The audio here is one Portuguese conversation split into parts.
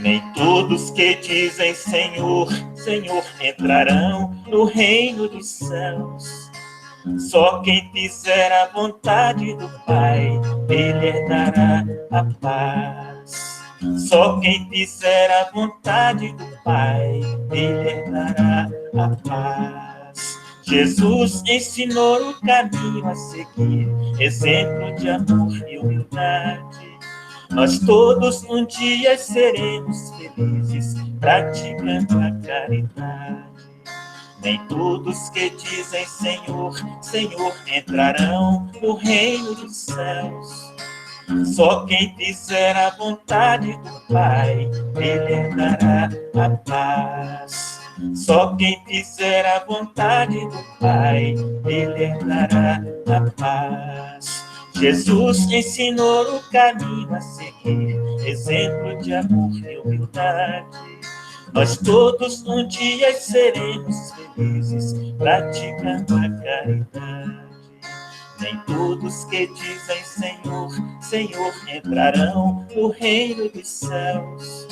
Nem todos que dizem Senhor, Senhor entrarão no reino dos céus. Só quem fizer a vontade do Pai, Ele herdará a paz. Só quem fizer a vontade do Pai, Ele herdará a paz. Jesus ensinou o caminho a seguir, exemplo de amor e humildade. Nós todos um dia seremos felizes, praticando a caridade. Nem todos que dizem Senhor, Senhor entrarão no reino dos céus. Só quem fizer a vontade do Pai, Ele herdará a paz. Só quem fizer a vontade do Pai, Ele herdará a paz. Jesus ensinou o caminho a seguir, exemplo de amor e humildade. Nós todos um dia seremos felizes, praticando a caridade. Nem todos que dizem Senhor, Senhor entrarão no reino dos céus.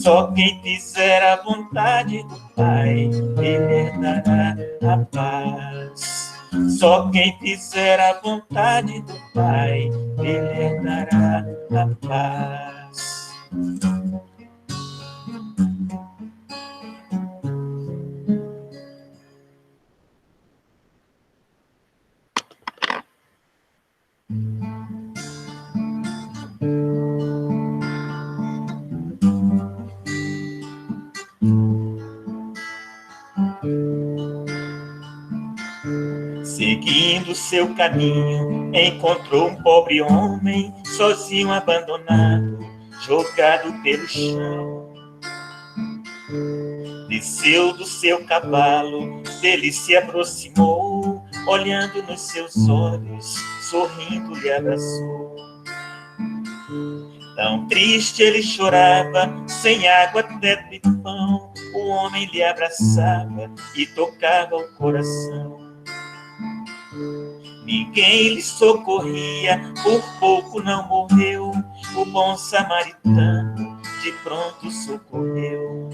Só quem fizer a vontade do Pai, Ele herdará a paz. Só quem fizer a vontade do Pai, Ele herdará a paz. Seguindo seu caminho, encontrou um pobre homem, sozinho, abandonado, jogado pelo chão. Desceu do seu cavalo, dele se aproximou, olhando nos seus olhos, sorrindo lhe abraçou. Tão triste ele chorava, sem água, teto e pão, o homem lhe abraçava e tocava o coração. Ninguém lhe socorria, por pouco não morreu, o bom samaritano de pronto socorreu.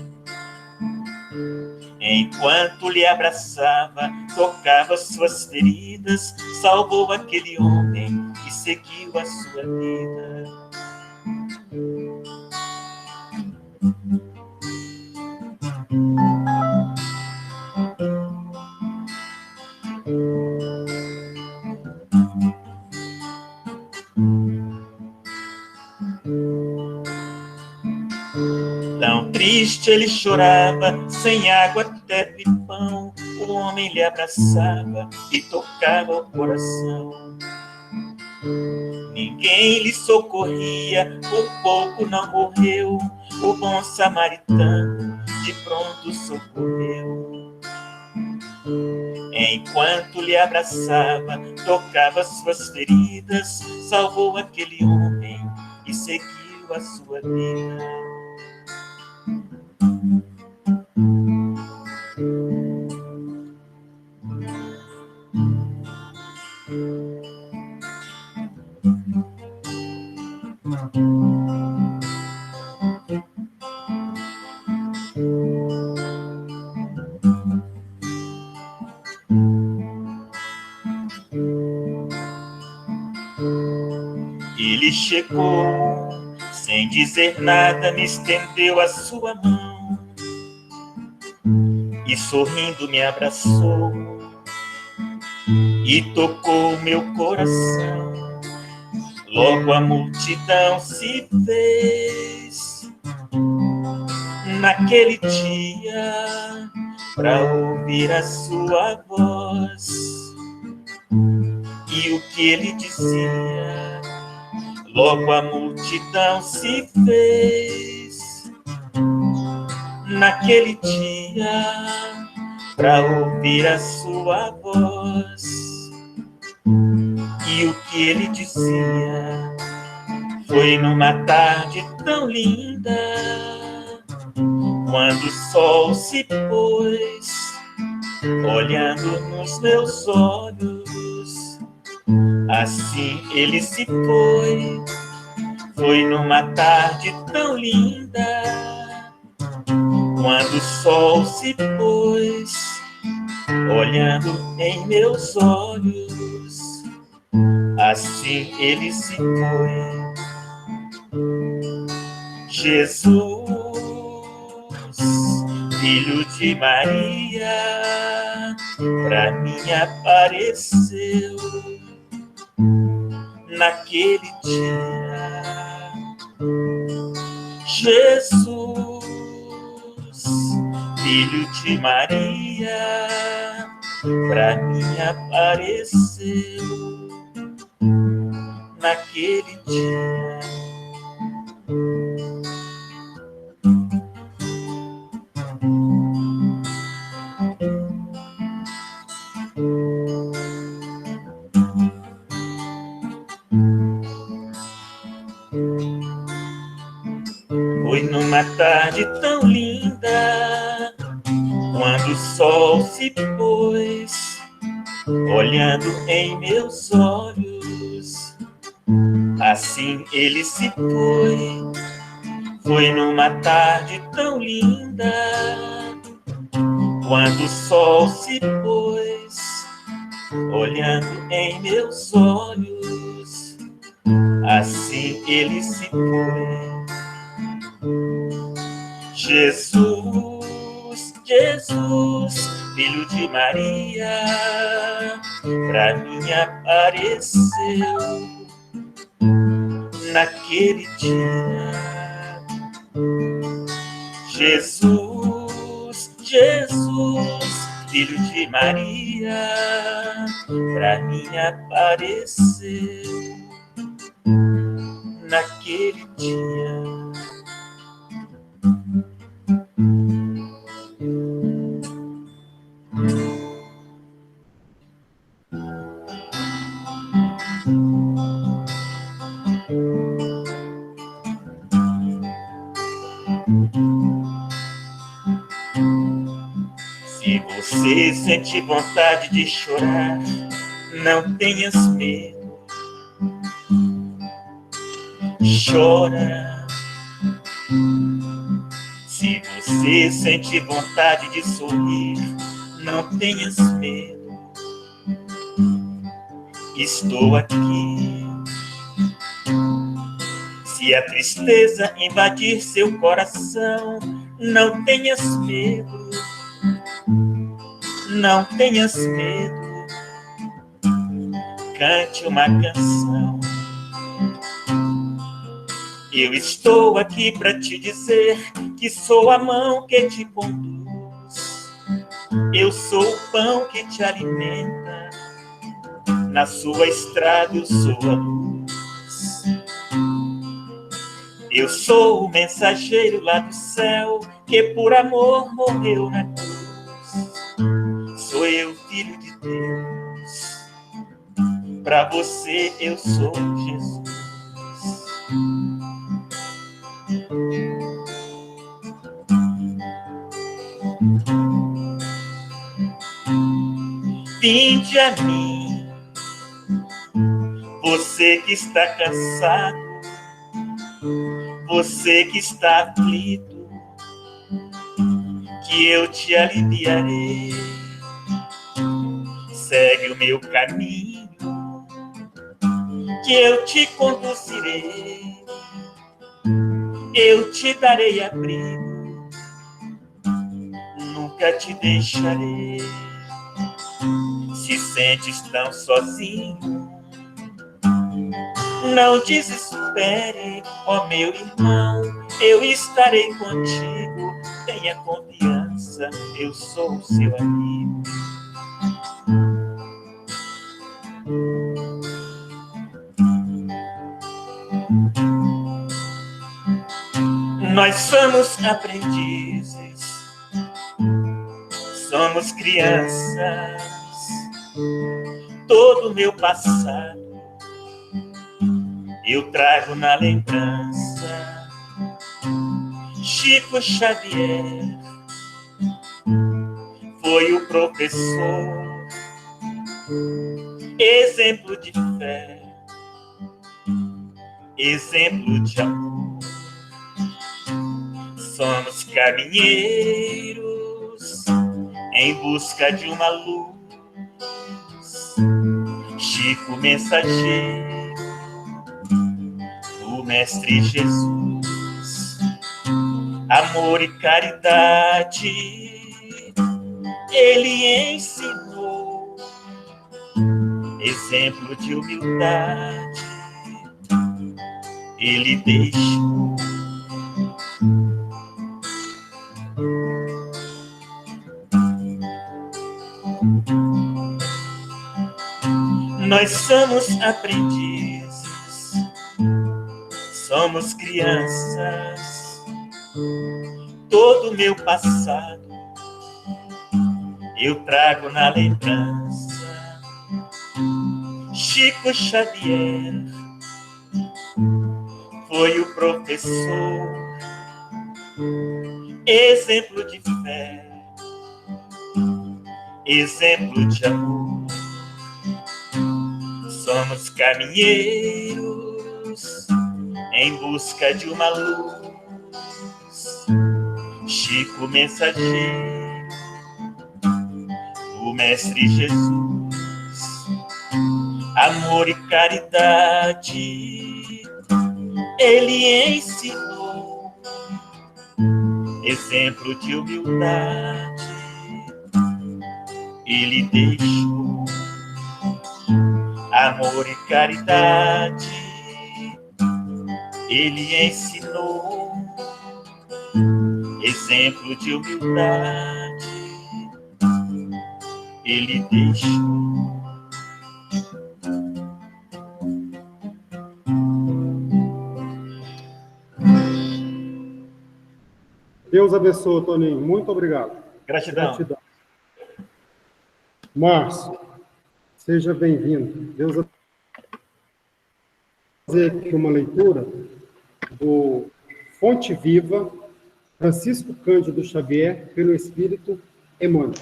Enquanto lhe abraçava, tocava suas feridas, salvou aquele homem e seguiu a sua vida. Tão triste ele chorava, sem água, teto e pão, o homem lhe abraçava e tocava o coração. Ninguém lhe socorria, por pouco não morreu, o bom samaritano de pronto socorreu. Enquanto lhe abraçava, tocava suas feridas, salvou aquele homem e seguiu a sua vida. Ele chegou, sem dizer nada, me estendeu a sua mão e sorrindo me abraçou e tocou meu coração. Logo a multidão se fez naquele dia para ouvir a sua voz e o que ele dizia. Logo a multidão se fez naquele dia para ouvir a sua voz e o que ele dizia. Foi numa tarde tão linda, quando o sol se pôs, olhando nos meus olhos, assim ele se foi. Foi numa tarde tão linda, quando o sol se pôs, olhando em meus olhos, assim ele se foi. Jesus, filho de Maria, pra mim apareceu naquele dia. Jesus, filho de Maria, pra mim apareceu naquele dia. Foi numa tarde tão linda, quando o sol se pôs, olhando em meus olhos, assim ele se foi. Foi numa tarde tão linda, quando o sol se pôs, olhando em meus olhos, assim ele se foi. Jesus, Jesus, filho de Maria, pra mim apareceu naquele dia. Jesus, Jesus, filho de Maria, pra mim apareceu naquele dia. Se você sente vontade de chorar, não tenhas medo. Chora. Se você sente vontade de sorrir, não tenhas medo. Estou aqui. Se a tristeza invadir seu coração, não tenhas medo. Não tenhas medo. Cante uma canção. Eu estou aqui para te dizer que sou a mão que te conduz. Eu sou o pão que te alimenta. Na sua estrada eu sou a luz. Eu sou o mensageiro lá do céu que por amor morreu na cruz. Sou eu, filho de Deus. Para você eu sou Jesus. Vinde a mim, você que está cansado, você que está aflito, que eu te aliviarei. Segue o meu caminho, que eu te conduzirei. Eu te darei abrigo, nunca te deixarei. Se sentes tão sozinho, não desespere, ó meu irmão, eu estarei contigo. Tenha confiança, eu sou seu amigo. Nós somos aprendizes, somos crianças. Todo o meu passado eu trago na lembrança. Chico Xavier foi o professor, exemplo de fé. exemplo de amor. Somos caminheiros em busca de uma luz. Chico, mensageiro do Mestre Jesus. Amor e caridade ele ensinou. Exemplo de humildade ele deixou. Nós somos aprendizes, somos crianças. Todo meu passado eu trago na lembrança. Chico Xavier foi o professor, exemplo de fé, exemplo de amor. Somos caminheiros em busca de uma luz. Chico, mensageiro, o Mestre Jesus. Amor e caridade ele ensinou. Exemplo de humildade ele deixou. Amor e caridade ele ensinou. Exemplo de humildade ele deixou. Deus abençoe, Toninho. Muito obrigado. Gratidão. Gratidão. Márcio, seja bem-vindo. Deus abençoe. Vou fazer aqui uma leitura do Fonte Viva, Francisco Cândido Xavier, pelo Espírito Emmanuel.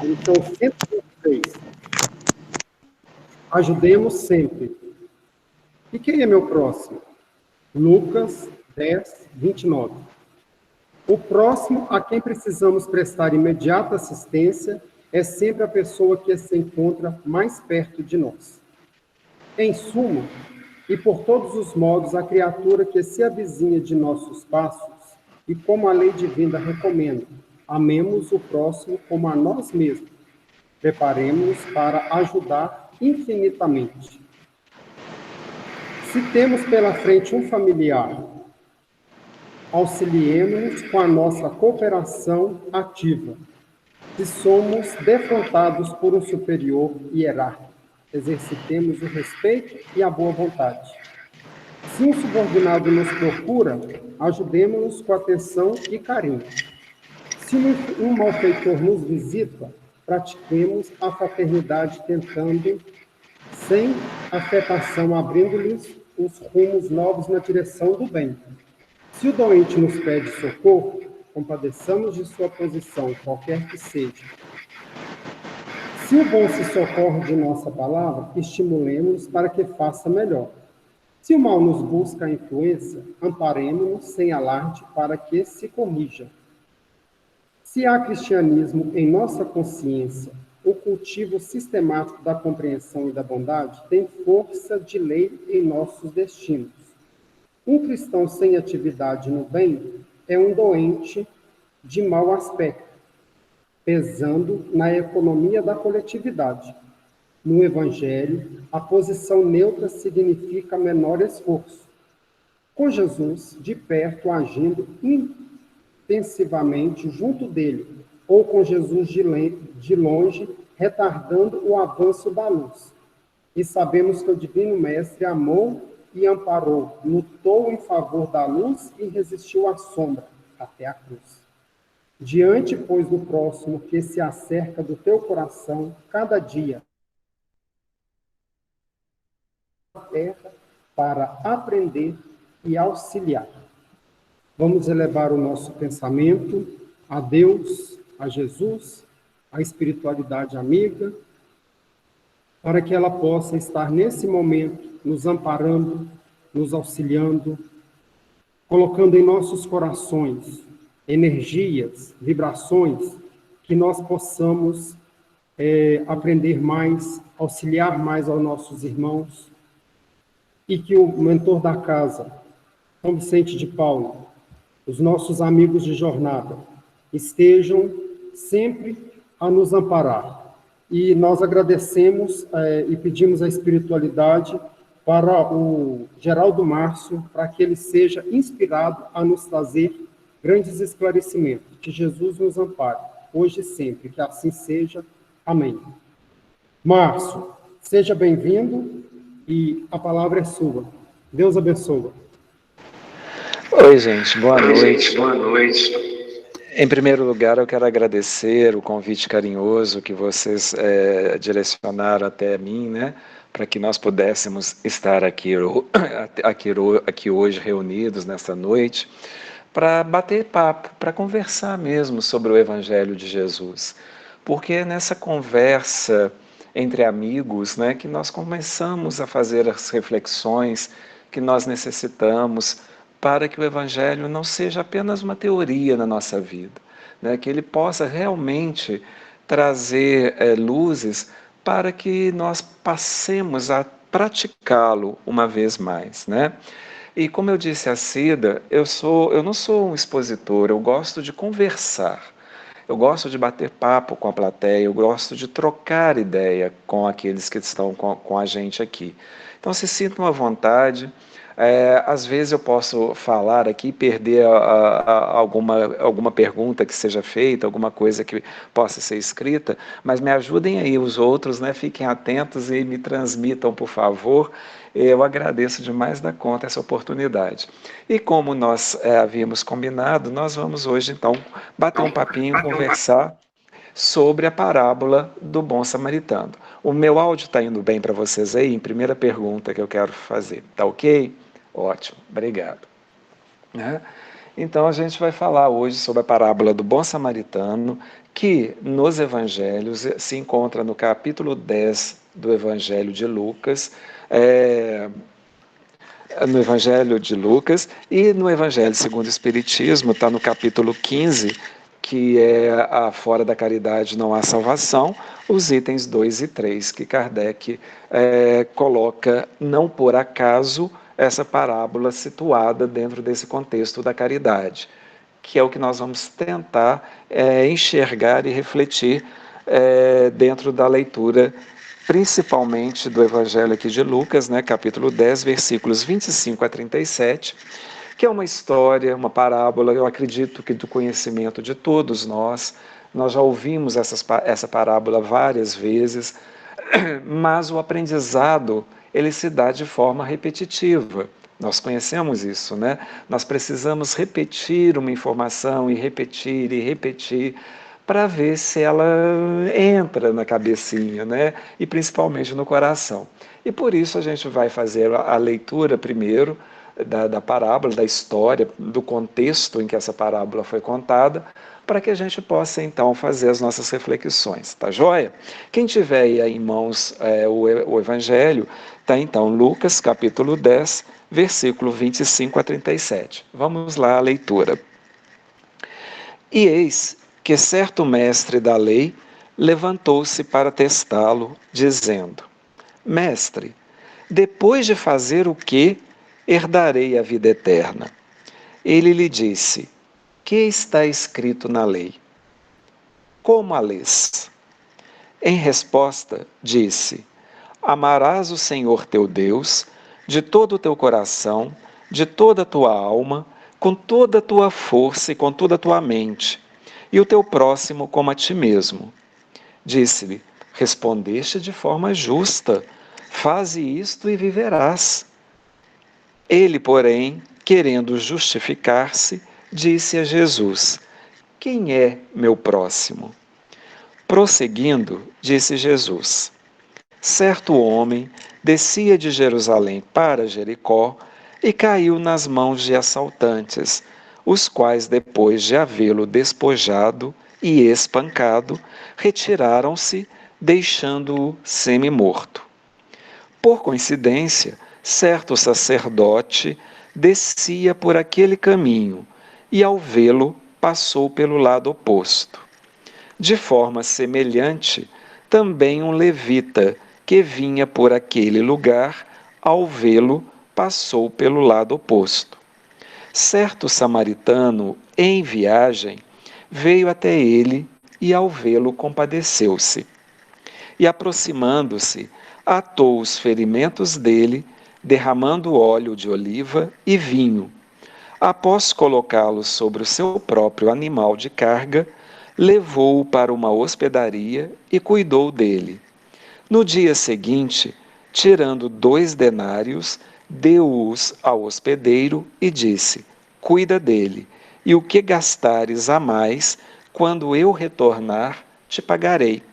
Então, 126. Ajudemos sempre. E quem é meu próximo? Lucas 10, 29. O próximo a quem precisamos prestar imediata assistência é sempre a pessoa que se encontra mais perto de nós. Em suma, e por todos os modos, a criatura que se avizinha de nossos passos, e como a lei divina recomenda, amemos o próximo como a nós mesmos. Preparemos-nos para ajudar infinitamente. Se temos pela frente um familiar, auxiliemos-nos com a nossa cooperação ativa. Se somos defrontados por um superior hierárquico, exercitemos o respeito e a boa vontade. Se um subordinado nos procura, ajudemos-nos com atenção e carinho. Se um malfeitor nos visita, pratiquemos a fraternidade tentando, sem afetação, abrindo-lhes os rumos novos na direção do bem. Se o doente nos pede socorro, compadeçamos de sua posição, qualquer que seja. Se o bom se socorre de nossa palavra, estimulemos para que faça melhor. Se o mal nos busca a influência, amparemos-nos sem alarde para que se corrija. Se há cristianismo em nossa consciência, o cultivo sistemático da compreensão e da bondade tem força de lei em nossos destinos. Um cristão sem atividade no bem é um doente de mau aspecto, pesando na economia da coletividade. No Evangelho, a posição neutra significa menor esforço. Com Jesus, de perto, agindo intensivamente junto dele, ou com Jesus de longe, retardando o avanço da luz. E sabemos que o Divino Mestre amou e amparou, lutou em favor da luz e resistiu à sombra, até a cruz. Diante, pois, do próximo que se acerca do teu coração, cada dia, terra para aprender e auxiliar. Vamos elevar o nosso pensamento a Deus, a Jesus, a espiritualidade amiga, para que ela possa estar nesse momento nos amparando, nos auxiliando, colocando em nossos corações energias, vibrações, que nós possamos aprender mais, auxiliar mais aos nossos irmãos, e que o mentor da casa, São Vicente de Paulo, os nossos amigos de jornada, estejam sempre a nos amparar. E nós agradecemos e pedimos a espiritualidade para o Geraldo Márcio, para que ele seja inspirado a nos trazer grandes esclarecimentos. Que Jesus nos ampare, hoje e sempre, que assim seja. Amém. Márcio, seja bem-vindo e a palavra é sua. Deus abençoe. Oi, gente. Boa noite. Boa noite. Em primeiro lugar, eu quero agradecer o convite carinhoso que vocês direcionaram até mim, né, para que nós pudéssemos estar aqui hoje reunidos nesta noite, para bater papo, para conversar mesmo sobre o Evangelho de Jesus. Porque nessa conversa entre amigos, né, que nós começamos a fazer as reflexões que nós necessitamos para que o Evangelho não seja apenas uma teoria na nossa vida, né? Que ele possa realmente trazer luzes para que nós passemos a praticá-lo uma vez mais, né? E como eu disse a Cida, eu não sou um expositor, eu gosto de conversar. Eu gosto de bater papo com a plateia, eu gosto de trocar ideia com aqueles que estão com a gente aqui. Então se sintam à vontade. Às vezes eu posso falar aqui e perder alguma pergunta que seja feita, alguma coisa que possa ser escrita, mas me ajudem aí os outros, né? Fiquem atentos e me transmitam, por favor. Eu agradeço demais da conta essa oportunidade. E como nós havíamos combinado, nós vamos hoje então bater um papinho, conversar sobre a parábola do bom samaritano. O meu áudio está indo bem para vocês aí? Em primeira pergunta que eu quero fazer. Tá ok? Ótimo, obrigado. Então a gente vai falar hoje sobre a parábola do bom samaritano, que nos evangelhos se encontra no capítulo 10 do Evangelho de Lucas, no Evangelho de Lucas, e no Evangelho segundo o Espiritismo está no capítulo 15, que é a Fora da Caridade Não Há Salvação, os itens 2 e 3, que Kardec coloca, não por acaso, essa parábola situada dentro desse contexto da caridade, que é o que nós vamos tentar enxergar e refletir dentro da leitura, principalmente do Evangelho aqui de Lucas, né, capítulo 10, versículos 25 a 37, que é uma história, uma parábola, eu acredito que do conhecimento de todos nós já ouvimos essa parábola várias vezes, mas o aprendizado ele se dá de forma repetitiva. Nós conhecemos isso, né? Nós precisamos repetir uma informação e repetir para ver se ela entra na cabecinha, né? E principalmente no coração. E por isso a gente vai fazer a leitura primeiro da parábola, da história, do contexto em que essa parábola foi contada, para que a gente possa então fazer as nossas reflexões, tá joia? Quem tiver aí em mãos o Evangelho, tá então Lucas capítulo 10, versículo 25 a 37. Vamos lá a leitura. E eis que certo mestre da lei levantou-se para testá-lo, dizendo: Mestre, depois de fazer o que herdarei a vida eterna? Ele lhe disse: Que está escrito na lei? Como a lês? Em resposta, disse: Amarás o Senhor teu Deus de todo o teu coração, de toda a tua alma, com toda a tua força e com toda a tua mente, e o teu próximo como a ti mesmo. Disse-lhe: Respondeste de forma justa, faze isto e viverás. Ele, porém, querendo justificar-se, disse a Jesus: Quem é meu próximo? Prosseguindo, disse Jesus: Certo homem descia de Jerusalém para Jericó e caiu nas mãos de assaltantes, os quais, depois de havê-lo despojado e espancado, retiraram-se, deixando-o semi-morto. Por coincidência, certo sacerdote descia por aquele caminho e, ao vê-lo, passou pelo lado oposto. De forma semelhante, também um levita que vinha por aquele lugar, ao vê-lo, passou pelo lado oposto. Certo samaritano, em viagem, veio até ele e, ao vê-lo, compadeceu-se. E, aproximando-se, atou os ferimentos dele, derramando óleo de oliva e vinho. Após colocá-lo sobre o seu próprio animal de carga, levou-o para uma hospedaria e cuidou dele. No dia seguinte, tirando 2 denários, deu-os ao hospedeiro e disse: Cuida dele, e o que gastares a mais, quando eu retornar, te pagarei.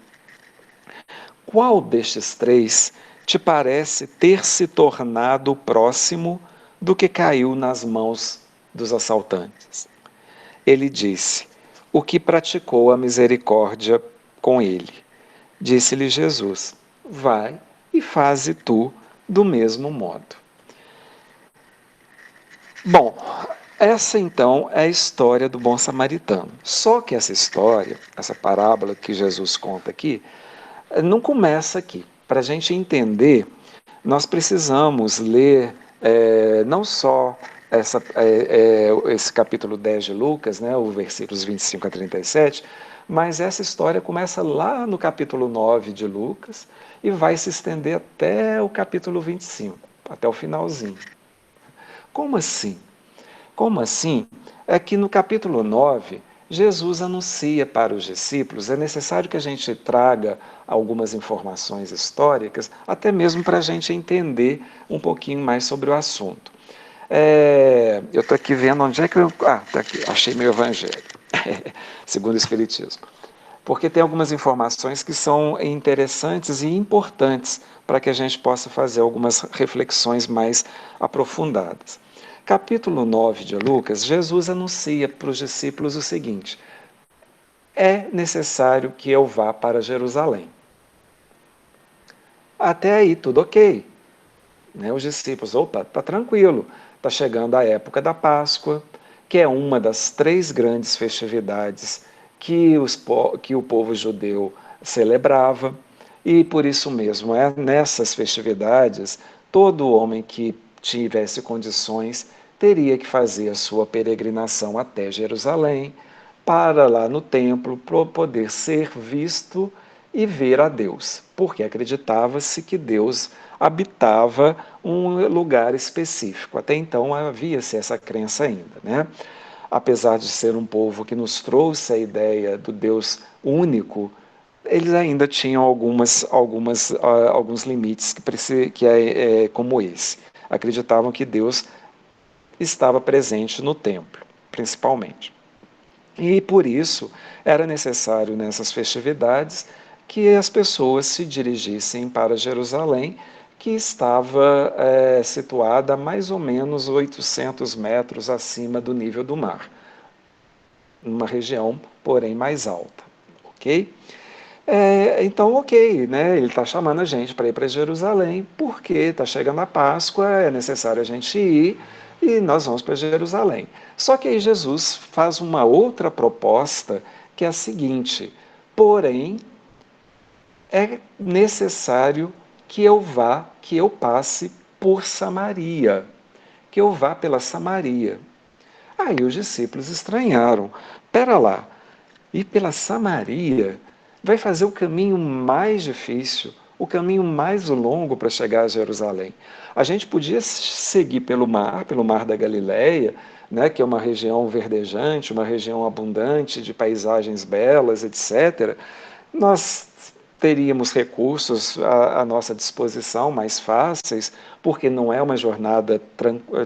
Qual destes 3 te parece ter se tornado próximo do que caiu nas mãos dos assaltantes? Ele disse: O que praticou a misericórdia com ele. Disse-lhe Jesus: Vai e faze tu do mesmo modo. Bom, essa então é a história do bom samaritano. Só que essa história, essa parábola que Jesus conta aqui, não começa aqui. Para a gente entender, nós precisamos ler não só esse capítulo 10 de Lucas, né, os versículos 25 a 37, mas essa história começa lá no capítulo 9 de Lucas e vai se estender até o capítulo 25, até o finalzinho. Como assim? Como assim? É que no capítulo 9, Jesus anuncia para os discípulos, é necessário que a gente traga algumas informações históricas, até mesmo para a gente entender um pouquinho mais sobre o assunto. Eu estou aqui vendo onde é que eu... tá aqui, achei meu evangelho, segundo o Espiritismo. Porque tem algumas informações que são interessantes e importantes para que a gente possa fazer algumas reflexões mais aprofundadas. Capítulo 9 de Lucas, Jesus anuncia para os discípulos o seguinte: é necessário que eu vá para Jerusalém. Até aí, tudo ok. Né? Os discípulos, opa, está tranquilo, está chegando a época da Páscoa, que é uma das 3 grandes festividades que o povo judeu celebrava, e por isso mesmo, nessas festividades, todo homem que tivesse condições teria que fazer a sua peregrinação até Jerusalém, para lá no templo, para poder ser visto e ver a Deus, porque acreditava-se que Deus habitava um lugar específico. Até então havia-se essa crença ainda, né? Apesar de ser um povo que nos trouxe a ideia do Deus único, eles ainda tinham alguns limites como esse. Acreditavam que Deus estava presente no templo, principalmente. E por isso era necessário nessas festividades que as pessoas se dirigissem para Jerusalém, que estava situada a mais ou menos 800 metros acima do nível do mar, numa região, porém, mais alta. Ok? Então, ok, né? Ele está chamando a gente para ir para Jerusalém, porque está chegando a Páscoa, é necessário a gente ir e nós vamos para Jerusalém. Só que aí Jesus faz uma outra proposta, que é a seguinte: porém, é necessário que eu vá, que eu passe por Samaria, que eu vá pela Samaria. Aí os discípulos estranharam. Pera lá, ir pela Samaria vai fazer o caminho mais difícil, o caminho mais longo para chegar a Jerusalém. A gente podia seguir pelo mar da Galileia, né, que é uma região verdejante, uma região abundante de paisagens belas, etc. Nós teríamos recursos à nossa disposição mais fáceis, porque não é uma jornada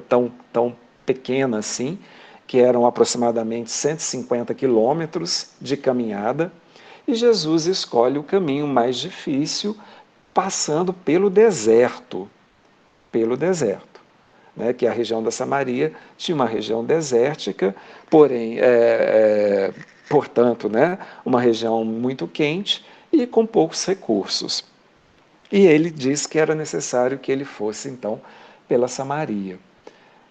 tão pequena assim, que eram aproximadamente 150 quilômetros de caminhada, e Jesus escolhe o caminho mais difícil, passando pelo deserto, né, que é a região da Samaria tinha uma região desértica, porém, portanto, né, uma região muito quente e com poucos recursos. E ele diz que era necessário que ele fosse, então, pela Samaria.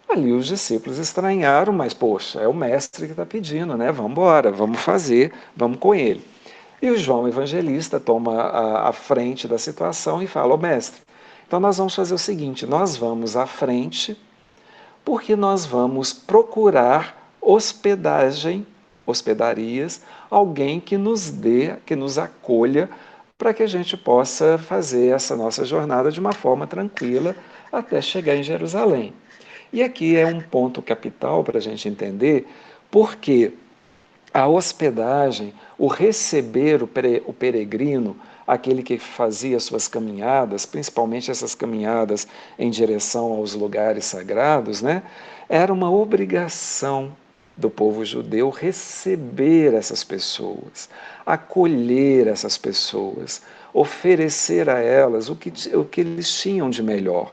Ali os discípulos estranharam, mas, poxa, é o mestre que está pedindo, né? Vamos embora, vamos fazer, vamos com ele. E o João Evangelista toma a frente da situação e fala, ô mestre, então nós vamos fazer o seguinte, nós vamos à frente, porque nós vamos procurar hospedarias, alguém que nos dê, que nos acolha, para que a gente possa fazer essa nossa jornada de uma forma tranquila até chegar em Jerusalém. E aqui é um ponto capital para a gente entender, porque a hospedagem, o receber o peregrino, aquele que fazia suas caminhadas, principalmente essas caminhadas em direção aos lugares sagrados, né, era uma obrigação do povo judeu receber essas pessoas, acolher essas pessoas, oferecer a elas o que eles tinham de melhor,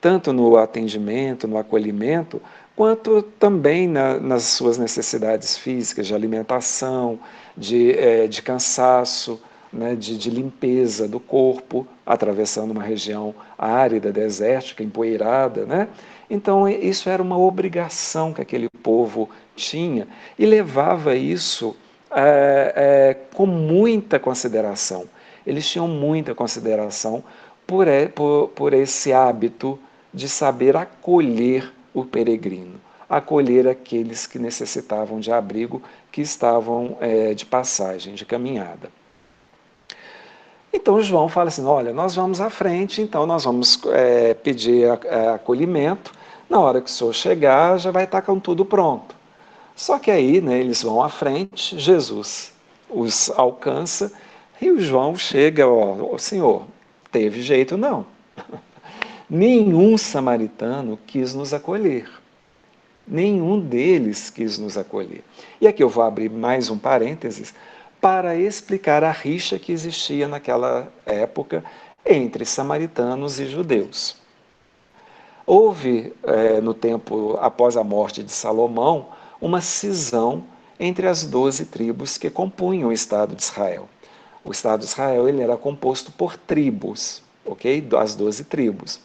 tanto no atendimento, no acolhimento, quanto também nas suas necessidades físicas, de alimentação, de cansaço, né, de limpeza do corpo, atravessando uma região árida, desértica, empoeirada. Né? Então, isso era uma obrigação que aquele povo tinha e levava isso com muita consideração. Eles tinham muita consideração por esse hábito de saber acolher o peregrino, acolher aqueles que necessitavam de abrigo, que estavam de passagem, de caminhada. Então João fala assim, olha, nós vamos à frente, então nós vamos pedir acolhimento, na hora que o senhor chegar já vai estar com tudo pronto. Só que aí, né, eles vão à frente, Jesus os alcança e o João chega, ó, senhor, teve jeito não. Nenhum samaritano quis nos acolher. Nenhum deles quis nos acolher. E aqui eu vou abrir mais um parênteses para explicar a rixa que existia naquela época entre samaritanos e judeus. Houve, no tempo após a morte de Salomão, uma cisão entre as 12 tribos que compunham o Estado de Israel. O Estado de Israel ele era composto por tribos, ok? As 12 tribos.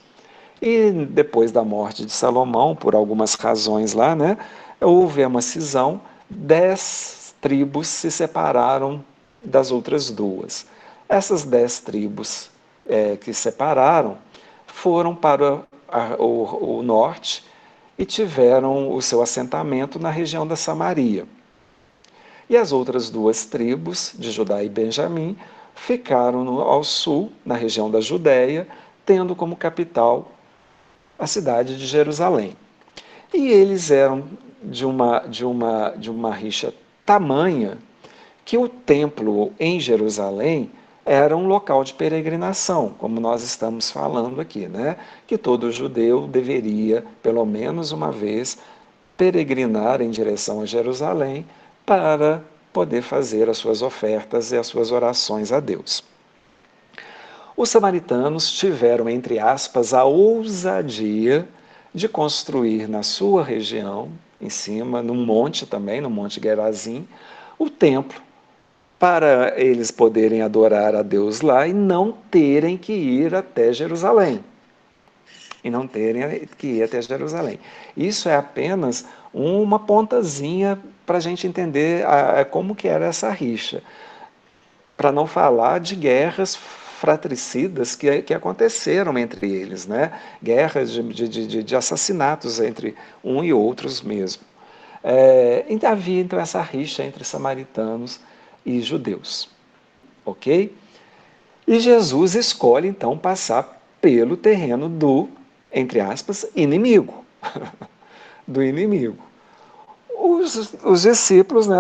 E depois da morte de Salomão, por algumas razões lá, né, houve uma cisão, 10 tribos se separaram das outras duas. Essas 10 tribos que se separaram foram para o norte e tiveram o seu assentamento na região da Samaria. E as outras duas tribos, de Judá e Benjamim, ficaram ao sul, na região da Judéia, tendo como capital a cidade de Jerusalém. E eles eram de uma rixa tamanha que o templo em Jerusalém era um local de peregrinação, como nós estamos falando aqui, né? Que todo judeu deveria, pelo menos uma vez, peregrinar em direção a Jerusalém para poder fazer as suas ofertas e as suas orações a Deus. Os samaritanos tiveram, entre aspas, a ousadia de construir na sua região, em cima, num monte também, no Monte Gerazim, o templo, para eles poderem adorar a Deus lá e não terem que ir até Jerusalém. Isso é apenas uma pontazinha para a gente entender como que era essa rixa. Para não falar de guerras fratricidas que aconteceram entre eles, né? Guerras de assassinatos entre um e outros mesmo. Havia então essa rixa entre samaritanos e judeus, ok? E Jesus escolhe então passar pelo terreno do, entre aspas, inimigo, do inimigo. Os discípulos, né,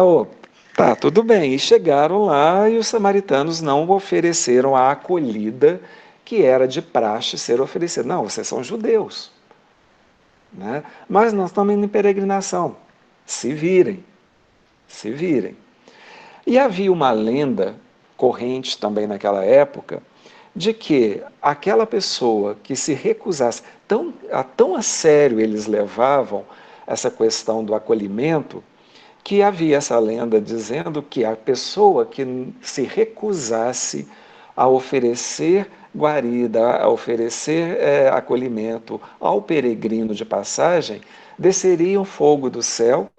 tá, tudo bem, e chegaram lá e os samaritanos não ofereceram a acolhida que era de praxe ser oferecida. Não, vocês são judeus, né? Mas nós estamos indo em peregrinação, se virem. E havia uma lenda corrente também naquela época de que aquela pessoa que se recusasse, tão a sério eles levavam essa questão do acolhimento, que havia essa lenda dizendo que a pessoa que se recusasse a oferecer guarida, a oferecer acolhimento ao peregrino de passagem, desceria um fogo do céu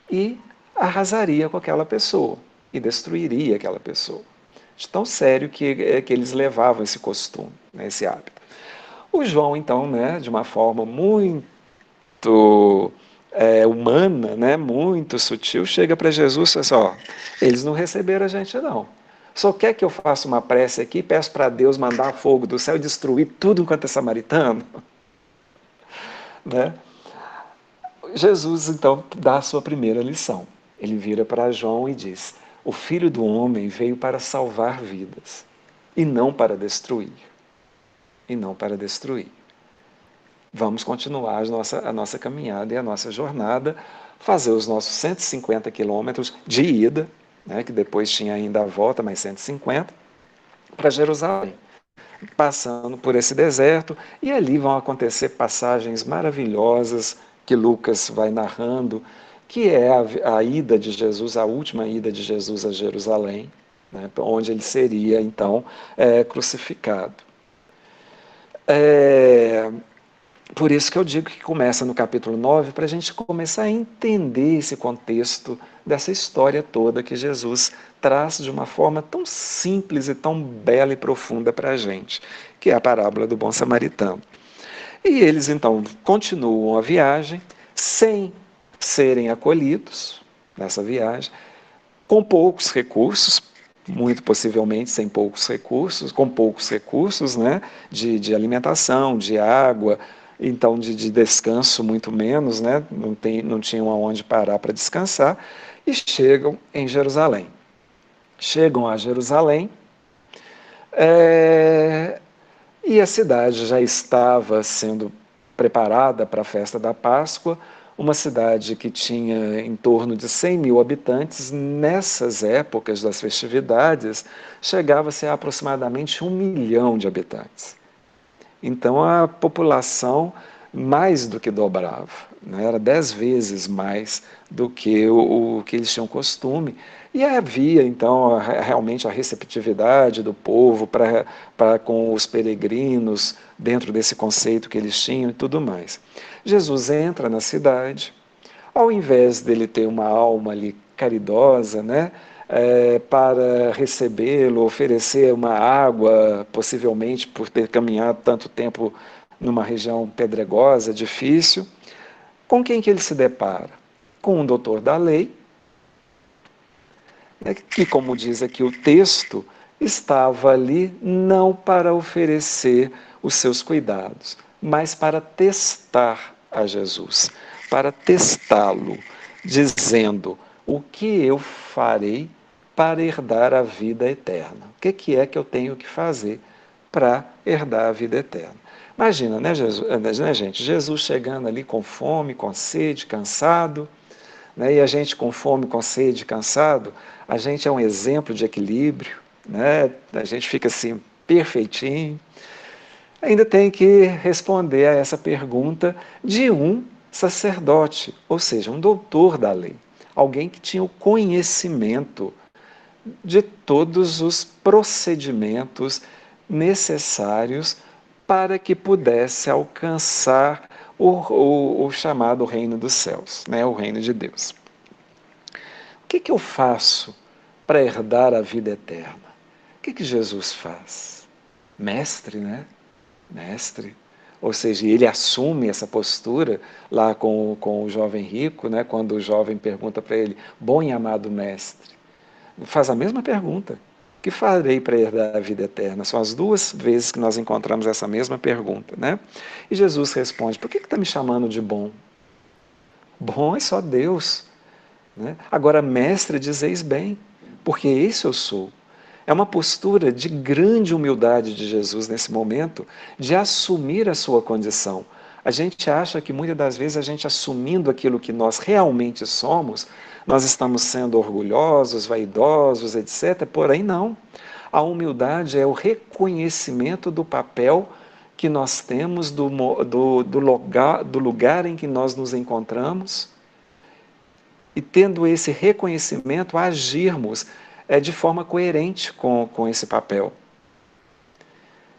e arrasaria com aquela pessoa e destruiria aquela pessoa. De tão sério que eles levavam esse costume, né, esse hábito. O João, então, né, de uma forma muito humana, né, muito sutil, chega para Jesus e fala assim, ó, eles não receberam a gente não. Só quer que eu faça uma prece aqui, peço para Deus mandar fogo do céu e destruir tudo enquanto é samaritano? Né? Jesus, então, dá a sua primeira lição. Ele vira para João e diz, o Filho do Homem veio para salvar vidas, e não para destruir. E não para destruir. Vamos continuar a nossa caminhada e a nossa jornada, fazer os nossos 150 quilômetros de ida, né, que depois tinha ainda a volta, mais 150, para Jerusalém, passando por esse deserto, e ali vão acontecer passagens maravilhosas que Lucas vai narrando, que é a ida de Jesus, a última ida de Jesus a Jerusalém, né, onde ele seria, então, crucificado. Por isso que eu digo que começa no capítulo 9, para a gente começar a entender esse contexto dessa história toda que Jesus traz de uma forma tão simples e tão bela e profunda para a gente, que é a parábola do bom samaritano. E eles então continuam a viagem sem serem acolhidos nessa viagem, com poucos recursos, muito possivelmente sem poucos recursos, com poucos recursos, né, de alimentação, de água, então de descanso muito menos, né, não tinham aonde parar para descansar, e chegam em Jerusalém. Chegam a Jerusalém, e a cidade já estava sendo preparada para a festa da Páscoa, uma cidade que tinha em torno de 100 mil habitantes, nessas épocas das festividades, chegava-se a aproximadamente 1 milhão de habitantes. Então a população mais do que dobrava, né? Era 10 vezes mais do que o que eles tinham costume. E havia, então, realmente a receptividade do povo para com os peregrinos, dentro desse conceito que eles tinham e tudo mais. Jesus entra na cidade, ao invés dele ter uma alma ali caridosa, né, para recebê-lo, oferecer uma água, possivelmente por ter caminhado tanto tempo numa região pedregosa, difícil, com quem que ele se depara? Com um doutor da lei, que, como diz aqui o texto, estava ali não para oferecer os seus cuidados, mas para testar a Jesus, para testá-lo, dizendo: o que eu farei para herdar a vida eterna? O que é que eu tenho que fazer para herdar a vida eterna? Imagina, né, gente? Jesus chegando ali com fome, com sede, cansado, né? E a gente com fome, com sede, cansado, a gente é um exemplo de equilíbrio, né? A gente fica assim perfeitinho. Ainda tem que responder a essa pergunta de um sacerdote, ou seja, um doutor da lei, alguém que tinha o conhecimento de todos os procedimentos necessários para que pudesse alcançar o chamado reino dos céus, né? O reino de Deus. O que eu faço para herdar a vida eterna? O que Jesus faz? Mestre, né? Mestre. Ou seja, ele assume essa postura lá com o jovem rico, né? Quando o jovem pergunta para ele, bom e amado mestre, faz a mesma pergunta. O que farei para herdar a vida eterna? São as duas vezes que nós encontramos essa mesma pergunta, né? E Jesus responde, por que está me chamando de bom? Bom é só Deus. Né? Agora, mestre, dizeis bem, porque esse eu sou. É uma postura de grande humildade de Jesus nesse momento, de assumir a sua condição. A gente acha que muitas das vezes a gente assumindo aquilo que nós realmente somos, nós estamos sendo orgulhosos, vaidosos, etc. Porém, não. A humildade é o reconhecimento do papel que nós temos, do lugar em que nós nos encontramos, e tendo esse reconhecimento, agirmos de forma coerente com esse papel.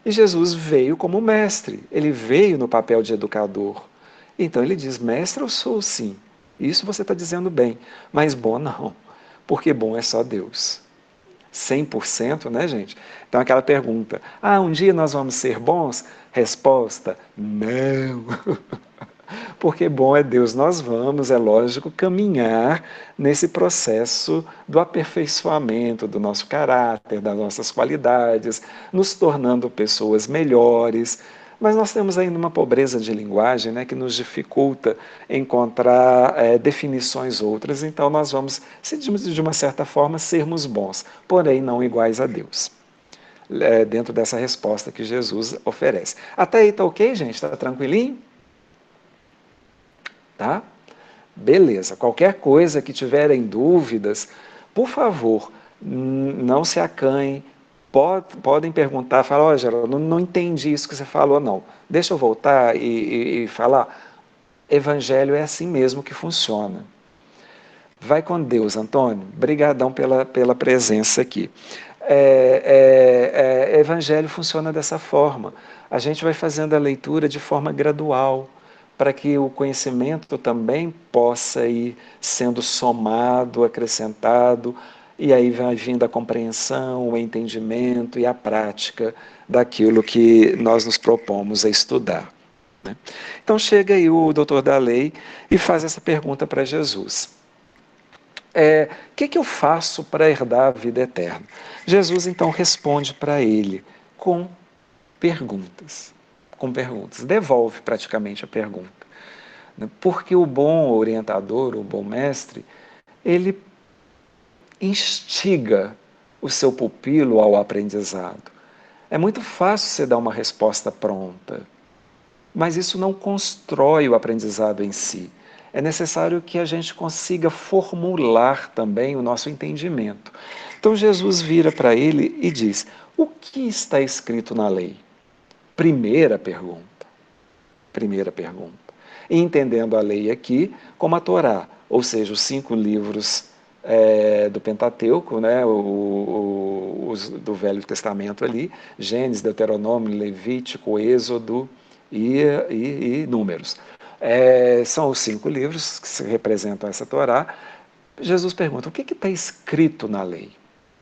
E Jesus veio como mestre, ele veio no papel de educador. Então ele diz: mestre, eu sou sim. Isso você está dizendo bem, mas bom não, porque bom é só Deus. 100%, né, gente? Então aquela pergunta: um dia nós vamos ser bons? Resposta: não. Porque bom é Deus, nós vamos, é lógico, caminhar nesse processo do aperfeiçoamento do nosso caráter, das nossas qualidades, nos tornando pessoas melhores. Mas nós temos ainda uma pobreza de linguagem, né, que nos dificulta encontrar definições outras, então nós vamos, de uma certa forma, sermos bons, porém não iguais a Deus. Dentro dessa resposta que Jesus oferece. Até aí tá ok, gente? Tá tranquilinho? Tá? Beleza. Qualquer coisa que tiverem dúvidas, por favor, não se acanhem. Podem perguntar, falar: ó, Geraldo, não entendi isso que você falou, não. Deixa eu voltar e falar. Evangelho é assim mesmo que funciona. Vai com Deus, Antônio. Brigadão pela presença aqui. Evangelho funciona dessa forma. A gente vai fazendo a leitura de forma gradual, para que o conhecimento também possa ir sendo somado, acrescentado, e aí vai vindo a compreensão, o entendimento e a prática daquilo que nós nos propomos a estudar. Né? Então chega aí o doutor da lei e faz essa pergunta para Jesus. O que eu faço para herdar a vida eterna? Jesus então responde para ele com perguntas. Com perguntas. Devolve praticamente a pergunta. Porque o bom orientador, o bom mestre, ele instiga o seu pupilo ao aprendizado. É muito fácil você dar uma resposta pronta, mas isso não constrói o aprendizado em si. É necessário que a gente consiga formular também o nosso entendimento. Então Jesus vira para ele e diz: o que está escrito na lei? Primeira pergunta. Primeira pergunta. E entendendo a lei aqui como a Torá, ou seja, os 5 livros do Pentateuco, né, os do Velho Testamento ali, Gênesis, Deuteronômio, Levítico, Êxodo e Números. São os 5 livros que representam essa Torá. Jesus pergunta: o que está escrito na lei?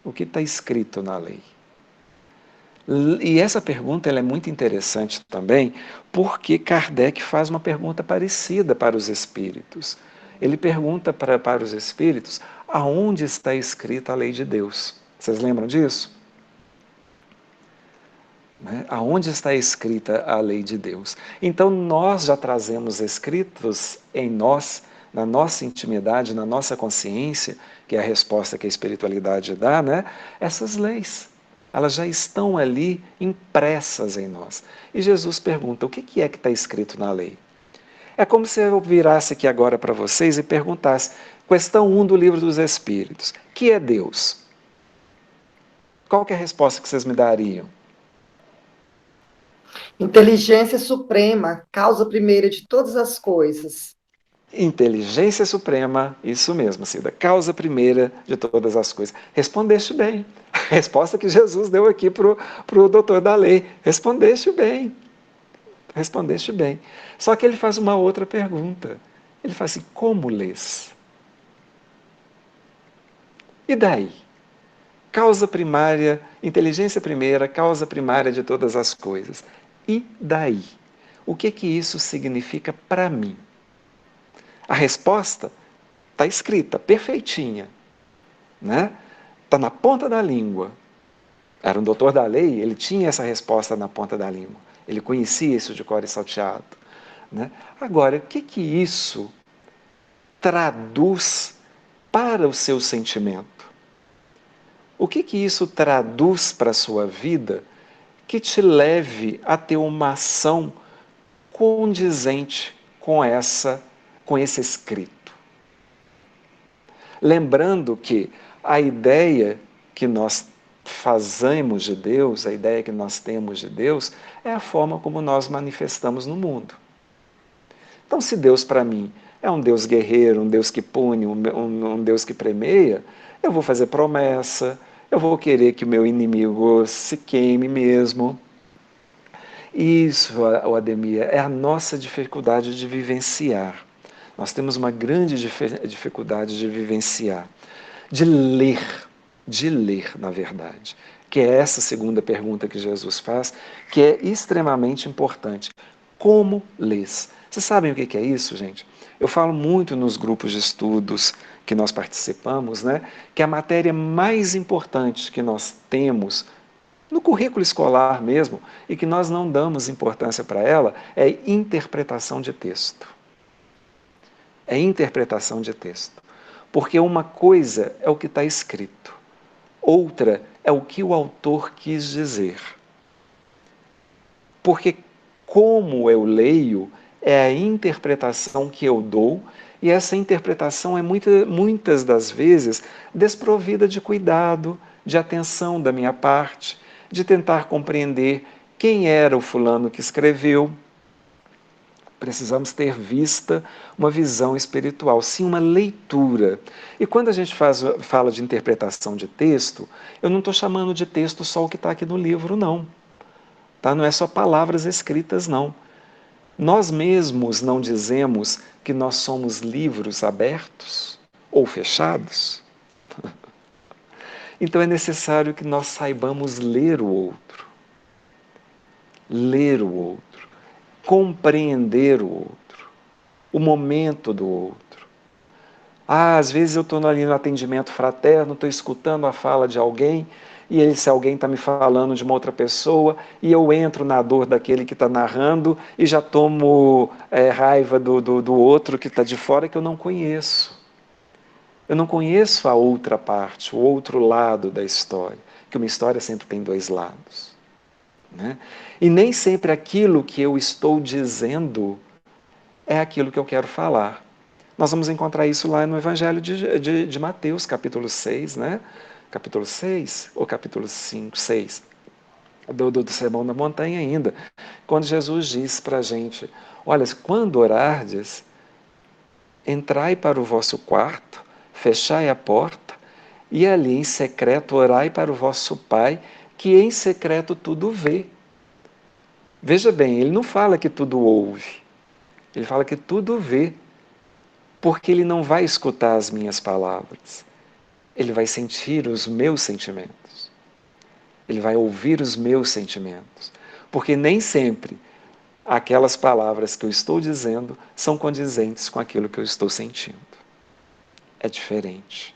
O que está escrito na lei? E essa pergunta ela é muito interessante também, porque Kardec faz uma pergunta parecida para os espíritos. Ele pergunta para os espíritos aonde está escrita a lei de Deus. Vocês lembram disso? Né? Aonde está escrita a lei de Deus? Então nós já trazemos escritos em nós, na nossa intimidade, na nossa consciência, que é a resposta que a espiritualidade dá, né? Essas leis. Elas já estão ali impressas em nós. E Jesus pergunta: o que é que está escrito na lei? É como se eu virasse aqui agora para vocês e perguntasse, questão 1 do Livro dos Espíritos: que é Deus? Qual que é a resposta que vocês me dariam? Inteligência suprema, causa primeira de todas as coisas. Inteligência suprema, isso mesmo, Cida, causa primeira de todas as coisas. Respondeste bem. A resposta que Jesus deu aqui para o doutor da lei. Respondeste bem. Respondeste bem. Só que ele faz uma outra pergunta. Ele faz assim: como lês? E daí? Causa primária, inteligência primeira, causa primária de todas as coisas. E daí? O que isso significa para mim? A resposta está escrita, perfeitinha, né? Está na ponta da língua. Era um doutor da lei, ele tinha essa resposta na ponta da língua. Ele conhecia isso de cor e salteado. Né? Agora, o que isso traduz para o seu sentimento? O que isso traduz para a sua vida que te leve a ter uma ação condizente com esse escrito? Lembrando que a ideia que nós fazemos de Deus, a ideia que nós temos de Deus, é a forma como nós manifestamos no mundo. Então, se Deus para mim é um Deus guerreiro, um Deus que pune, um Deus que premeia, eu vou fazer promessa, eu vou querer que o meu inimigo se queime mesmo, Isso, Ademir, é a nossa dificuldade de vivenciar. Nós temos uma grande dificuldade de vivenciar, de ler, na verdade, que é essa segunda pergunta que Jesus faz, que é extremamente importante. Como lês? Vocês sabem o que é isso, gente? Eu falo muito nos grupos de estudos que nós participamos, né, que a matéria mais importante que nós temos no currículo escolar mesmo, e que nós não damos importância para ela, é interpretação de texto. É interpretação de texto. Porque uma coisa é o que está escrito, outra é o que o autor quis dizer. Porque como eu leio é a interpretação que eu dou, e essa interpretação é muitas das vezes desprovida de cuidado, de atenção da minha parte, de tentar compreender quem era o fulano que escreveu. Precisamos ter uma visão espiritual, sim, uma leitura. E quando a gente fala de interpretação de texto, eu não estou chamando de texto só o que está aqui no livro, não. Tá? Não é só palavras escritas, não. Nós mesmos não dizemos que nós somos livros abertos ou fechados? Então é necessário que nós saibamos ler o outro, compreender o outro, o momento do outro. Às vezes eu estou ali no atendimento fraterno, estou escutando a fala de alguém, e esse alguém está me falando de uma outra pessoa, e eu entro na dor daquele que está narrando, e já tomo raiva do outro que está de fora, que eu não conheço. Eu não conheço a outra parte, o outro lado da história, que uma história sempre tem dois lados. Né? E nem sempre aquilo que eu estou dizendo é aquilo que eu quero falar. Nós vamos encontrar isso lá no Evangelho de Mateus, capítulo 6, né? Capítulo 6 ou capítulo 5, 6, do Sermão da Montanha ainda, quando Jesus diz para a gente, olha, quando orardes, entrai para o vosso quarto, fechai a porta, e ali em secreto orai para o vosso Pai, que em secreto tudo vê. Veja bem, ele não fala que tudo ouve, ele fala que tudo vê, porque ele não vai escutar as minhas palavras, ele vai sentir os meus sentimentos, ele vai ouvir os meus sentimentos, porque nem sempre aquelas palavras que eu estou dizendo são condizentes com aquilo que eu estou sentindo. É diferente,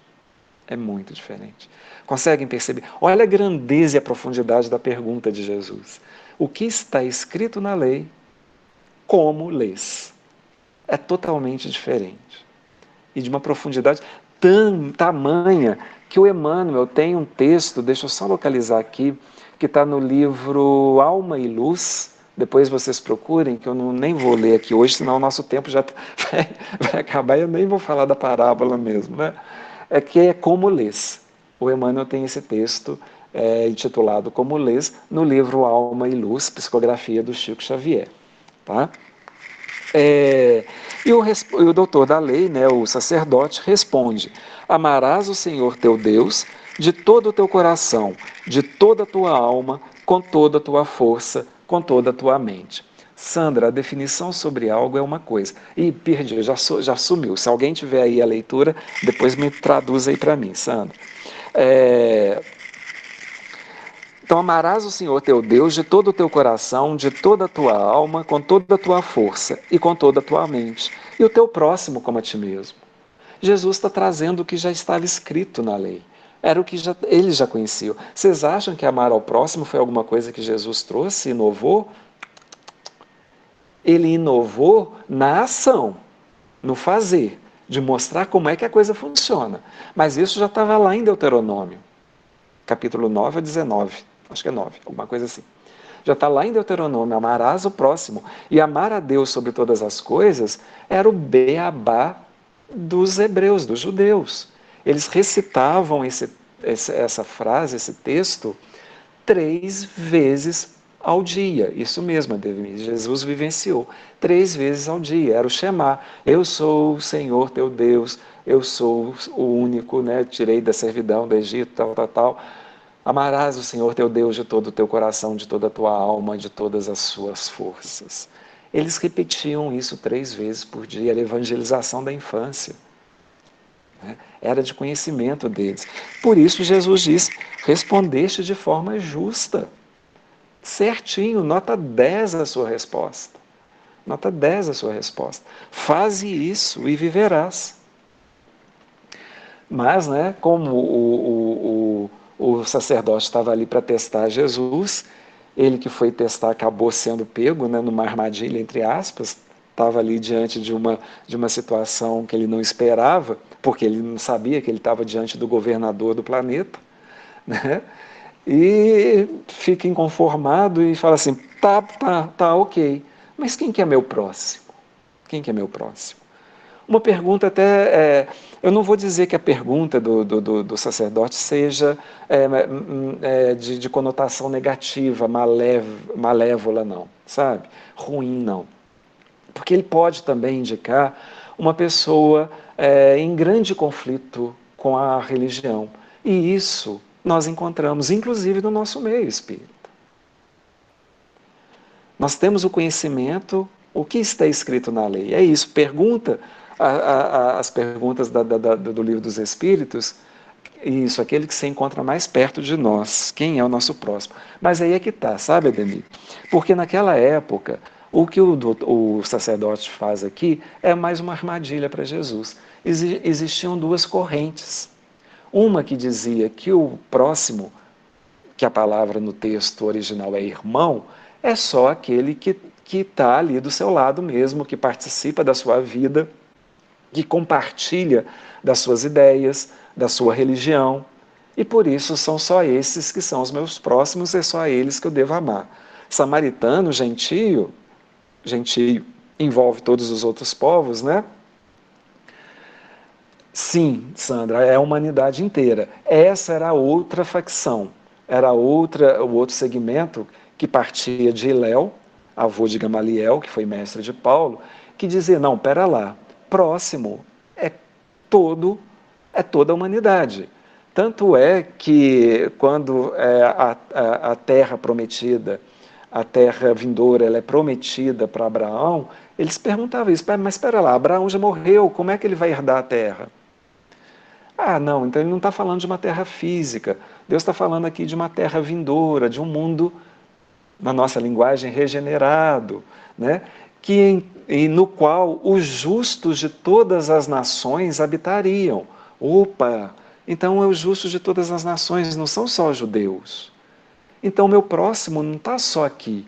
é muito diferente. Conseguem perceber? Olha a grandeza e a profundidade da pergunta de Jesus. O que está escrito na lei, como lês? É totalmente diferente. E de uma profundidade tamanha que o Emmanuel tem um texto, deixa eu só localizar aqui, que está no livro Alma e Luz. Depois vocês procurem, que eu nem vou ler aqui hoje, senão o nosso tempo já vai acabar e eu nem vou falar da parábola mesmo. Né? É que é como lês. O Emmanuel tem esse texto intitulado Como Lês, no livro Alma e Luz, psicografia do Chico Xavier. Tá? E o doutor da lei, né, o sacerdote, responde: amarás o Senhor teu Deus de todo o teu coração, de toda a tua alma, com toda a tua força, com toda a tua mente. Sandra, a definição sobre algo é uma coisa. E perdi, já sumiu. Se alguém tiver aí a leitura, depois me traduz aí para mim, Sandra. Então amarás o Senhor teu Deus de todo o teu coração, de toda a tua alma, com toda a tua força e com toda a tua mente, e o teu próximo como a ti mesmo. Jesus está trazendo o que já estava escrito na lei. Era o que eles já conheciam. Vocês acham que amar ao próximo foi alguma coisa que Jesus trouxe, inovou? Ele inovou na ação, no fazer, de mostrar como é que a coisa funciona. Mas isso já estava lá em Deuteronômio, capítulo 9 a 19. Acho que é 9, alguma coisa assim. Já está lá em Deuteronômio, amarás o próximo. E amar a Deus sobre todas as coisas era o beabá dos hebreus, dos judeus. Eles recitavam essa frase, esse texto, 3 vezes ao dia. Isso mesmo, Ademir, Jesus vivenciou 3 vezes ao dia. Era o Shema. Eu sou o Senhor teu Deus, eu sou o único, né? Tirei da servidão do Egito, tal. Amarás o Senhor teu Deus de todo o teu coração, de toda a tua alma, de todas as suas forças. Eles repetiam isso 3 vezes por dia, era a evangelização da infância. Era de conhecimento deles. Por isso Jesus diz, respondeste de forma justa. Certinho, nota 10 a sua resposta. Nota 10 a sua resposta. Faze isso e viverás. Mas, né, como o sacerdote estava ali para testar Jesus, ele que foi testar acabou sendo pego, né, numa armadilha, entre aspas, estava ali diante de uma situação que ele não esperava, porque ele não sabia que ele estava diante do governador do planeta, né? E fica inconformado e fala assim, tá, ok, mas quem que é meu próximo? Quem que é meu próximo? Uma pergunta até, eu não vou dizer que a pergunta do sacerdote seja de conotação negativa, malévola, não, sabe? Ruim, não. Porque ele pode também indicar uma pessoa em grande conflito com a religião. E isso nós encontramos, inclusive, no nosso meio espírita. Nós temos o conhecimento, o que está escrito na lei. É isso, pergunta as perguntas do Livro dos Espíritos, isso, aquele que se encontra mais perto de nós, quem é o nosso próximo. Mas aí é que está, sabe, Ademir? Porque naquela época, o que o sacerdote faz aqui é mais uma armadilha para Jesus. Existiam 2 correntes. Uma que dizia que o próximo, que a palavra no texto original é irmão, é só aquele que está ali do seu lado mesmo, que participa da sua vida, que compartilha das suas ideias, da sua religião, e por isso são só esses que são os meus próximos, é só a eles que eu devo amar. Samaritano, gentio envolve todos os outros povos, né? Sim, Sandra, é a humanidade inteira. Essa era a outra facção, era o outro segmento que partia de Hilel, avô de Gamaliel, que foi mestre de Paulo, que dizia, não, pera lá, próximo é toda a humanidade. Tanto é que quando a terra prometida, a terra vindoura, ela é prometida para Abraão, eles perguntavam isso, mas espera lá, Abraão já morreu, como é que ele vai herdar a terra? Ah, não, então ele não está falando de uma terra física, Deus está falando aqui de uma terra vindoura, de um mundo, na nossa linguagem, regenerado, né? E no qual os justos de todas as nações habitariam. Opa! Então os justos de todas as nações não são só judeus. Então meu próximo não está só aqui,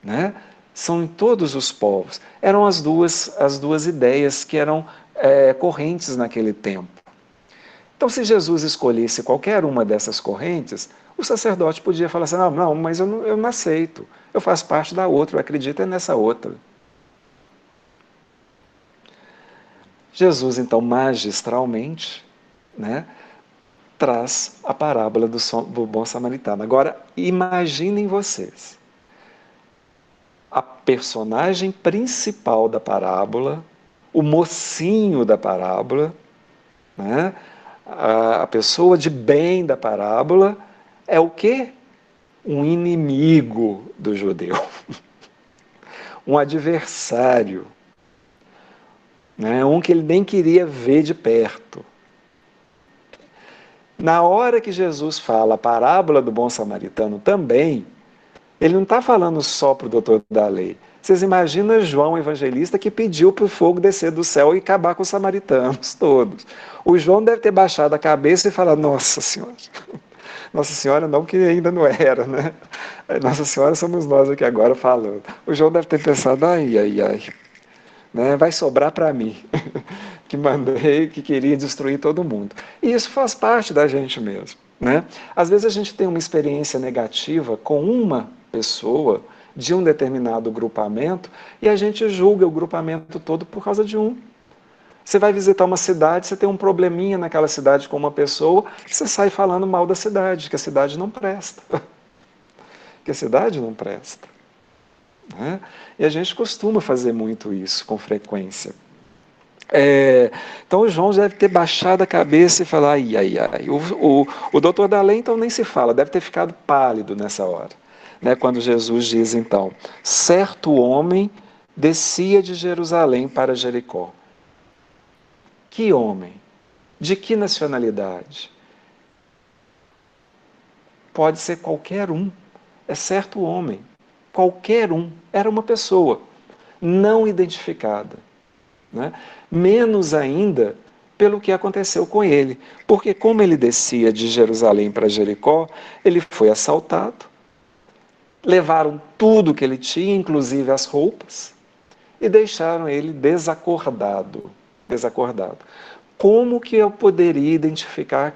né? São em todos os povos. Eram as duas ideias que eram correntes naquele tempo. Então, se Jesus escolhesse qualquer uma dessas correntes, o sacerdote podia falar assim, não, mas eu não aceito, eu faço parte da outra, eu acredito nessa outra. Jesus, então, magistralmente, né, traz a parábola do bom samaritano. Agora, imaginem vocês, a personagem principal da parábola, o mocinho da parábola, né, a pessoa de bem da parábola, é o quê? Um inimigo do judeu, um adversário, né? Um que ele nem queria ver de perto. Na hora que Jesus fala a parábola do bom samaritano também, ele não está falando só para o doutor da lei. Vocês imaginam João Evangelista que pediu para o fogo descer do céu e acabar com os samaritanos todos. O João deve ter baixado a cabeça e falado, Nossa Senhora. Nossa Senhora não, que ainda não era, né? Nossa Senhora somos nós aqui agora falando. O João deve ter pensado, ai, né? Vai sobrar para mim, que mandei, que queria destruir todo mundo. E isso faz parte da gente mesmo, né? Às vezes a gente tem uma experiência negativa com uma pessoa de um determinado grupamento e a gente julga o grupamento todo por causa de um. Você vai visitar uma cidade, você tem um probleminha naquela cidade com uma pessoa, você sai falando mal da cidade, que a cidade não presta. Que a cidade não presta. Né? E a gente costuma fazer muito isso com frequência. Então o João deve ter baixado a cabeça e falado, ai, ai, ai. O doutor Dalém, então, nem se fala, deve ter ficado pálido nessa hora. Né, quando Jesus diz, então, certo homem descia de Jerusalém para Jericó. Que homem? De que nacionalidade? Pode ser qualquer um. É certo homem. Qualquer um. Era uma pessoa não identificada. Né? Menos ainda pelo que aconteceu com ele. Porque como ele descia de Jerusalém para Jericó, ele foi assaltado, levaram tudo que ele tinha, inclusive as roupas, e deixaram ele desacordado. Desacordado. Como que eu poderia identificar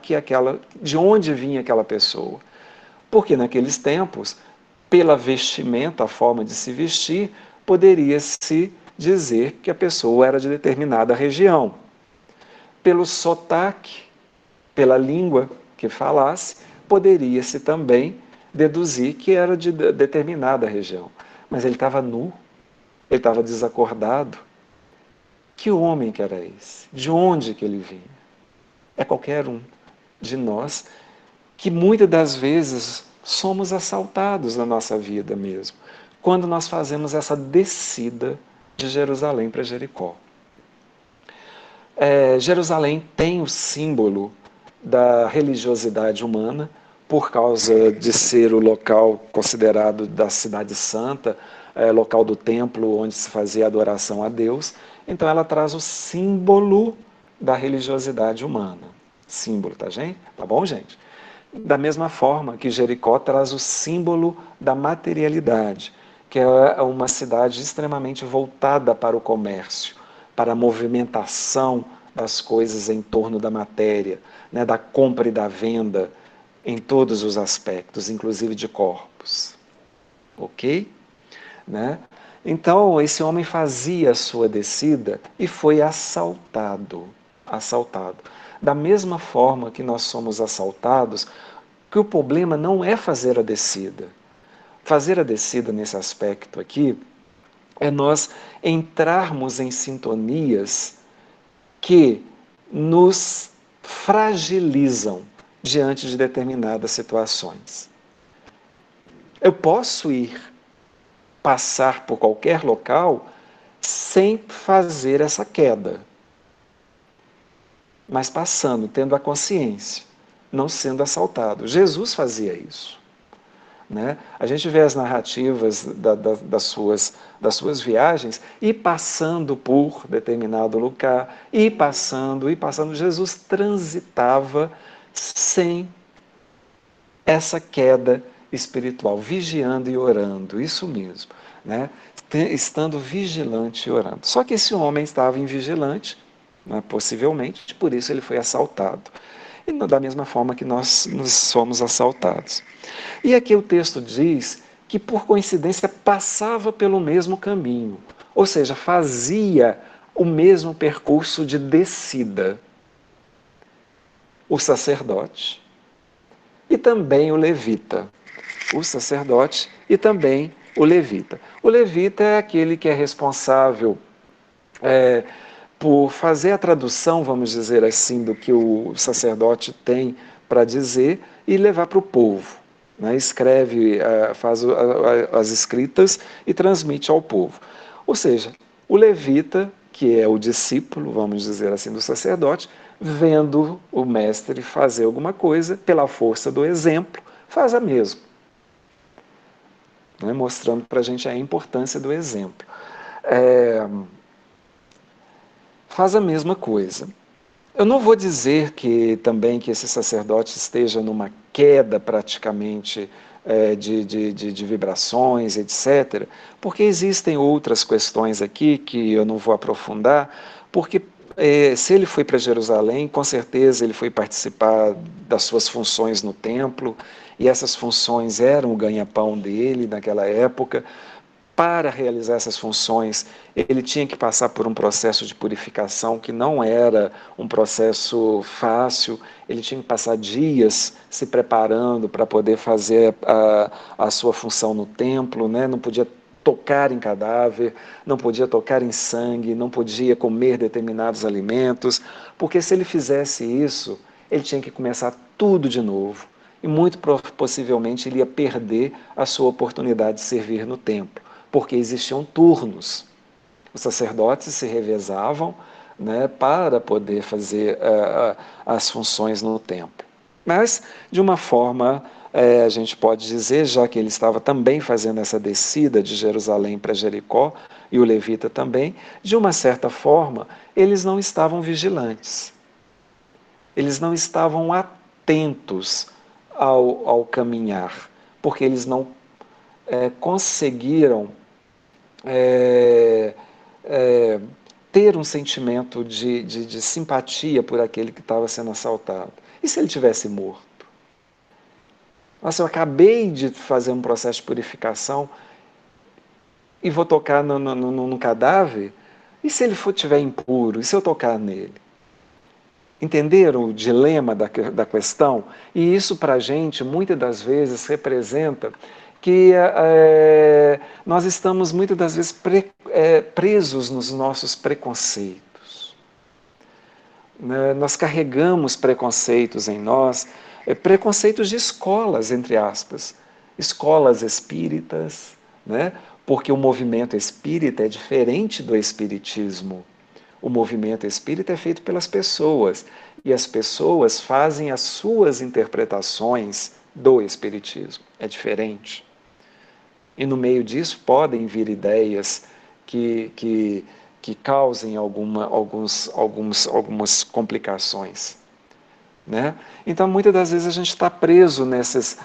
de onde vinha aquela pessoa? Porque naqueles tempos, pela vestimenta, a forma de se vestir, poderia-se dizer que a pessoa era de determinada região. Pelo sotaque, pela língua que falasse, poderia-se também deduzir que era de determinada região. Mas ele estava nu, ele estava desacordado. Que homem que era esse? De onde que ele vinha? É qualquer um de nós que muitas das vezes somos assaltados na nossa vida mesmo, quando nós fazemos essa descida de Jerusalém para Jericó. Jerusalém tem o símbolo da religiosidade humana, por causa de ser o local considerado da cidade santa, local do templo onde se fazia adoração a Deus. Então ela traz o símbolo da religiosidade humana. Símbolo, tá, gente? Tá bom, gente? Da mesma forma que Jericó traz o símbolo da materialidade, que é uma cidade extremamente voltada para o comércio, para a movimentação das coisas em torno da matéria, né, da compra e da venda, em todos os aspectos, inclusive de corpos. Ok? Né? Então, esse homem fazia a sua descida e foi assaltado. Assaltado. Da mesma forma que nós somos assaltados, que o problema não é fazer a descida. Fazer a descida nesse aspecto aqui é nós entrarmos em sintonias que nos fragilizam diante de determinadas situações. Eu posso passar por qualquer local sem fazer essa queda, mas passando, tendo a consciência, não sendo assaltado. Jesus fazia isso. Né? A gente vê as narrativas das suas viagens e passando por determinado lugar, e passando, Jesus transitava sem essa queda espiritual, vigiando e orando, isso mesmo, né? Estando vigilante e orando. Só que esse homem estava invigilante, né, possivelmente, por isso ele foi assaltado. E da mesma forma que nós somos assaltados. E aqui o texto diz que, por coincidência, passava pelo mesmo caminho, ou seja, fazia o mesmo percurso de descida. O sacerdote e também o levita. O sacerdote e também o levita. O levita é aquele que é responsável por fazer a tradução, vamos dizer assim, do que o sacerdote tem para dizer e levar para o povo. Né? Escreve, faz as escritas e transmite ao povo. Ou seja, o levita, que é o discípulo, vamos dizer assim, do sacerdote, vendo o mestre fazer alguma coisa, pela força do exemplo, faz a mesma. Né? Mostrando para a gente a importância do exemplo. Faz a mesma coisa. Eu não vou dizer que também que esse sacerdote esteja numa queda praticamente de vibrações, etc., porque existem outras questões aqui que eu não vou aprofundar, porque se ele foi para Jerusalém, com certeza ele foi participar das suas funções no templo, e essas funções eram o ganha-pão dele naquela época. Para realizar essas funções, ele tinha que passar por um processo de purificação que não era um processo fácil, ele tinha que passar dias se preparando para poder fazer a sua função no templo, né? Não podia tocar em cadáver, não podia tocar em sangue, não podia comer determinados alimentos, porque se ele fizesse isso, ele tinha que começar tudo de novo. E muito possivelmente ele ia perder a sua oportunidade de servir no templo, porque existiam turnos. Os sacerdotes se revezavam, né, para poder fazer as funções no templo. Mas, de uma forma, a gente pode dizer, já que ele estava também fazendo essa descida de Jerusalém para Jericó, e o levita também, de uma certa forma, eles não estavam vigilantes. Eles não estavam atentos ao caminhar, porque eles não conseguiram é, é, ter um sentimento de simpatia por aquele que estava sendo assaltado. E se ele tivesse morto? Nossa, eu acabei de fazer um processo de purificação e vou tocar no cadáver? E se ele estiver impuro? E se eu tocar nele? Entenderam o dilema da questão? E isso para a gente, muitas das vezes, representa que nós estamos, muitas das vezes, presos nos nossos preconceitos. Né? Nós carregamos preconceitos em nós, preconceitos de escolas, entre aspas, escolas espíritas, né? Porque o movimento espírita é diferente do espiritismo. O movimento espírita é feito pelas pessoas e as pessoas fazem as suas interpretações do espiritismo. É diferente. E no meio disso podem vir ideias que causem algumas complicações. Né? Então, muitas das vezes a gente está preso nesses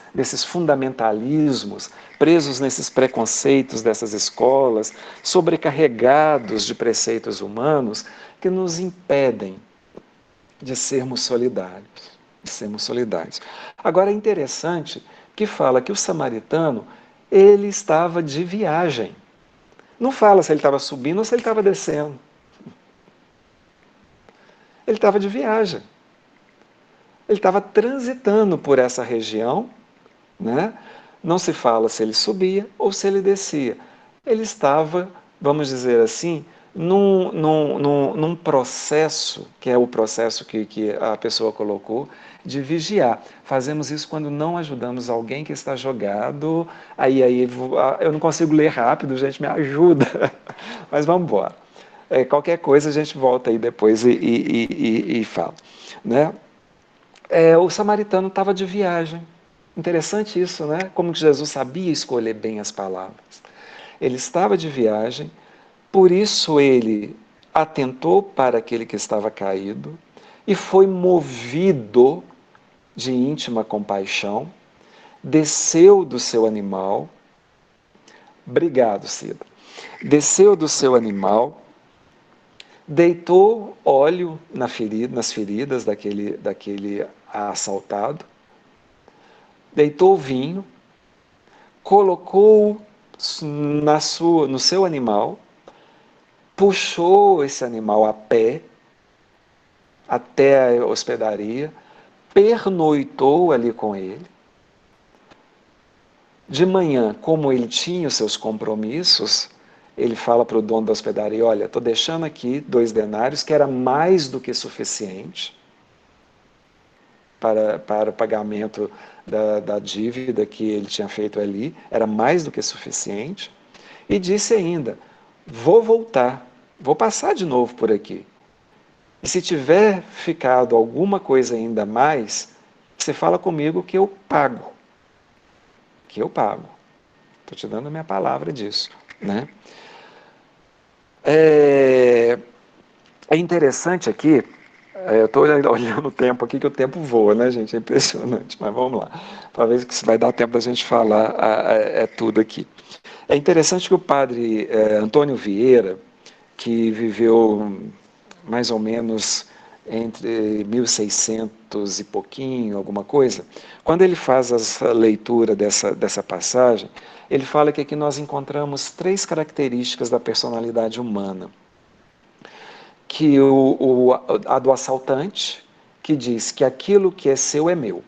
fundamentalismos, presos nesses preconceitos dessas escolas, sobrecarregados de preceitos humanos que nos impedem de sermos solidários. Agora é interessante que fala que o samaritano, ele estava de viagem. Não fala se ele estava subindo ou se ele estava descendo. Ele estava de viagem. Ele estava transitando por essa região, né? Não se fala se ele subia ou se ele descia. Ele estava, vamos dizer assim, num processo, que é o processo que a pessoa colocou, de vigiar. Fazemos isso quando não ajudamos alguém que está jogado. Aí eu não consigo ler rápido, gente, me ajuda. Mas vamos embora. Qualquer coisa a gente volta aí depois e fala. Né? O samaritano estava de viagem. Interessante isso, né? Como que Jesus sabia escolher bem as palavras. Ele estava de viagem, por isso ele atentou para aquele que estava caído e foi movido de íntima compaixão, desceu do seu animal. Obrigado, Cida. Desceu do seu animal, deitou óleo nas feridas daquele assaltado, deitou vinho, colocou no seu animal, puxou esse animal a pé até a hospedaria, pernoitou ali com ele. De manhã, como ele tinha os seus compromissos, ele fala para o dono da hospedaria, olha, estou deixando aqui 2 denários, que era mais do que suficiente para o pagamento da dívida que ele tinha feito ali, era mais do que suficiente, e disse ainda, vou voltar, vou passar de novo por aqui. E se tiver ficado alguma coisa ainda mais, você fala comigo que eu pago. Que eu pago. Estou te dando a minha palavra disso. Né? É interessante aqui, eu estou olhando o tempo aqui, que o tempo voa, né, gente? É impressionante, mas vamos lá. Para ver se vai dar tempo da gente falar tudo aqui. É interessante que o padre Antônio Vieira, que viveu mais ou menos entre 1600 e pouquinho, alguma coisa, quando ele faz a leitura dessa passagem, ele fala que aqui nós encontramos 3 características da personalidade humana. Que a do assaltante, que diz que aquilo que é seu é meu.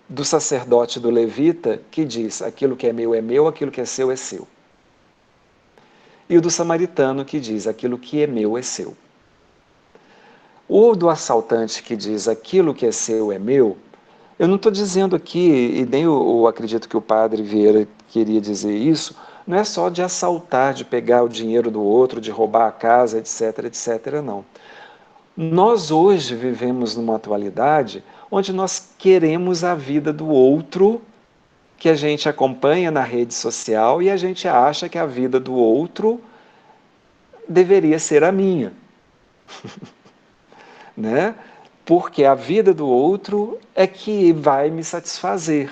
do sacerdote do levita, que diz: aquilo que é meu, aquilo que é seu é seu. E o do samaritano, que diz: aquilo que é meu é seu. O do assaltante, que diz: aquilo que é seu é meu, eu não estou dizendo aqui, e nem eu acredito que o padre Vieira queria dizer isso, não é só de assaltar, de pegar o dinheiro do outro, de roubar a casa, etc, etc, não. Nós hoje vivemos numa atualidade onde nós queremos a vida do outro, que a gente acompanha na rede social, e a gente acha que a vida do outro deveria ser a minha, né? Porque a vida do outro é que vai me satisfazer.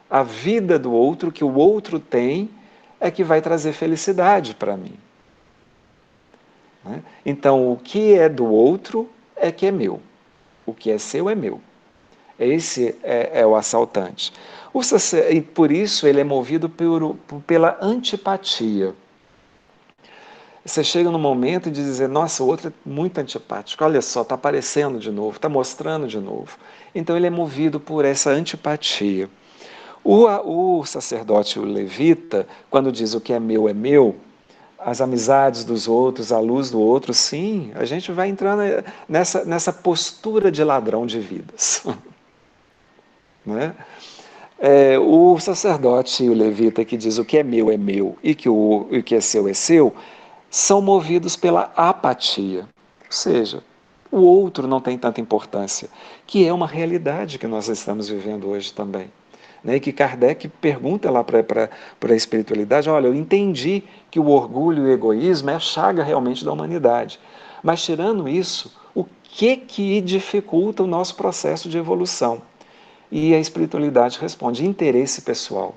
A vida do outro, que o outro tem, é que vai trazer felicidade para mim. Né? Então, o que é do outro é que é meu. O que é seu é meu. Esse é o assaltante. E por isso ele é movido pela antipatia. Você chega no momento de dizer: nossa, o outro é muito antipático, olha só, está aparecendo de novo, está mostrando de novo. Então ele é movido por essa antipatia. O sacerdote, o levita, quando diz: o que é meu, as amizades dos outros, a luz do outro, sim, a gente vai entrando nessa postura de ladrão de vidas. Né? O sacerdote e o levita, que diz: o que é meu e o que é seu, são movidos pela apatia. Ou seja, o outro não tem tanta importância, que é uma realidade que nós estamos vivendo hoje também. Né? E que Kardec pergunta lá para a espiritualidade: olha, eu entendi que o orgulho e o egoísmo é a chaga realmente da humanidade, mas tirando isso, o que dificulta o nosso processo de evolução? E a espiritualidade responde: interesse pessoal.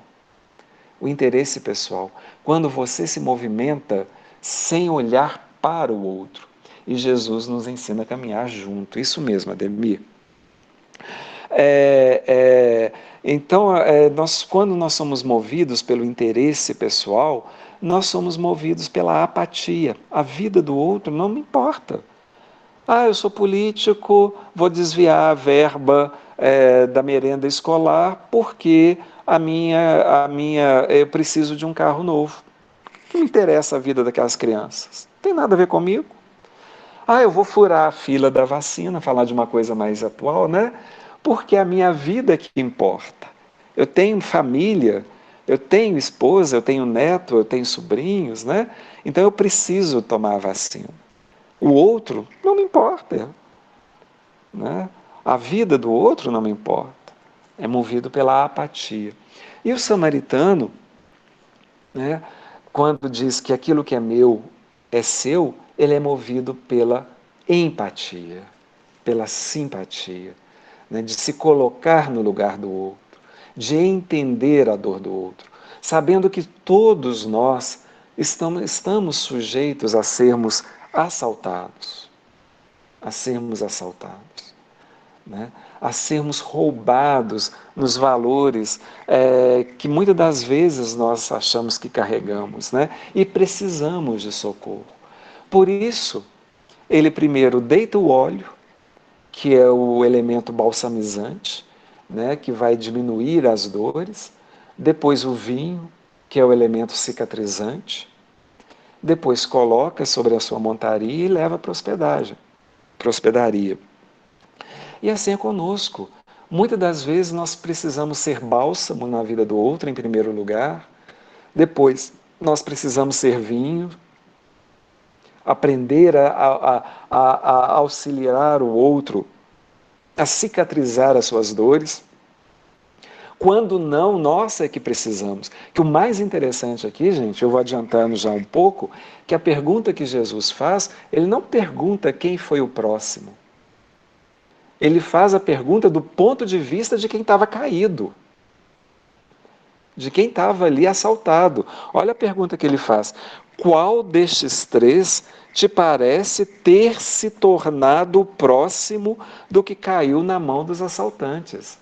O interesse pessoal. Quando você se movimenta sem olhar para o outro. E Jesus nos ensina a caminhar junto. Isso mesmo, Ademir. Então, quando nós somos movidos pelo interesse pessoal, nós somos movidos pela apatia. A vida do outro não me importa. Eu sou político, vou desviar a verba da merenda escolar porque eu preciso de um carro novo. Não me interessa a vida daquelas crianças. Não tem nada a ver comigo. Eu vou furar a fila da vacina, falar de uma coisa mais atual, né? Porque a minha vida é que importa. Eu tenho família, eu tenho esposa, eu tenho neto, eu tenho sobrinhos, né? Então eu preciso tomar a vacina. O outro não me importa, né? A vida do outro não me importa. É movido pela apatia. E o samaritano, né, quando diz que aquilo que é meu é seu, ele é movido pela empatia, pela simpatia, né, de se colocar no lugar do outro, de entender a dor do outro, sabendo que todos nós estamos sujeitos a sermos assaltados, né? A sermos roubados nos valores que muitas das vezes nós achamos que carregamos, né? E precisamos de socorro. Por isso, ele primeiro deita o óleo, que é o elemento balsamizante, né? Que vai diminuir as dores, depois o vinho, que é o elemento cicatrizante, depois coloca sobre a sua montaria e leva para a hospedaria. E assim é conosco. Muitas das vezes nós precisamos ser bálsamo na vida do outro, em primeiro lugar. Depois, nós precisamos ser vinho, aprender a auxiliar o outro, a cicatrizar as suas dores. Quando não, nós é que precisamos. Que o mais interessante aqui, gente, eu vou adiantando já um pouco, que a pergunta que Jesus faz, ele não pergunta quem foi o próximo. Ele faz a pergunta do ponto de vista de quem estava caído, de quem estava ali assaltado. Olha a pergunta que ele faz: qual destes três te parece ter se tornado próximo do que caiu na mão dos assaltantes?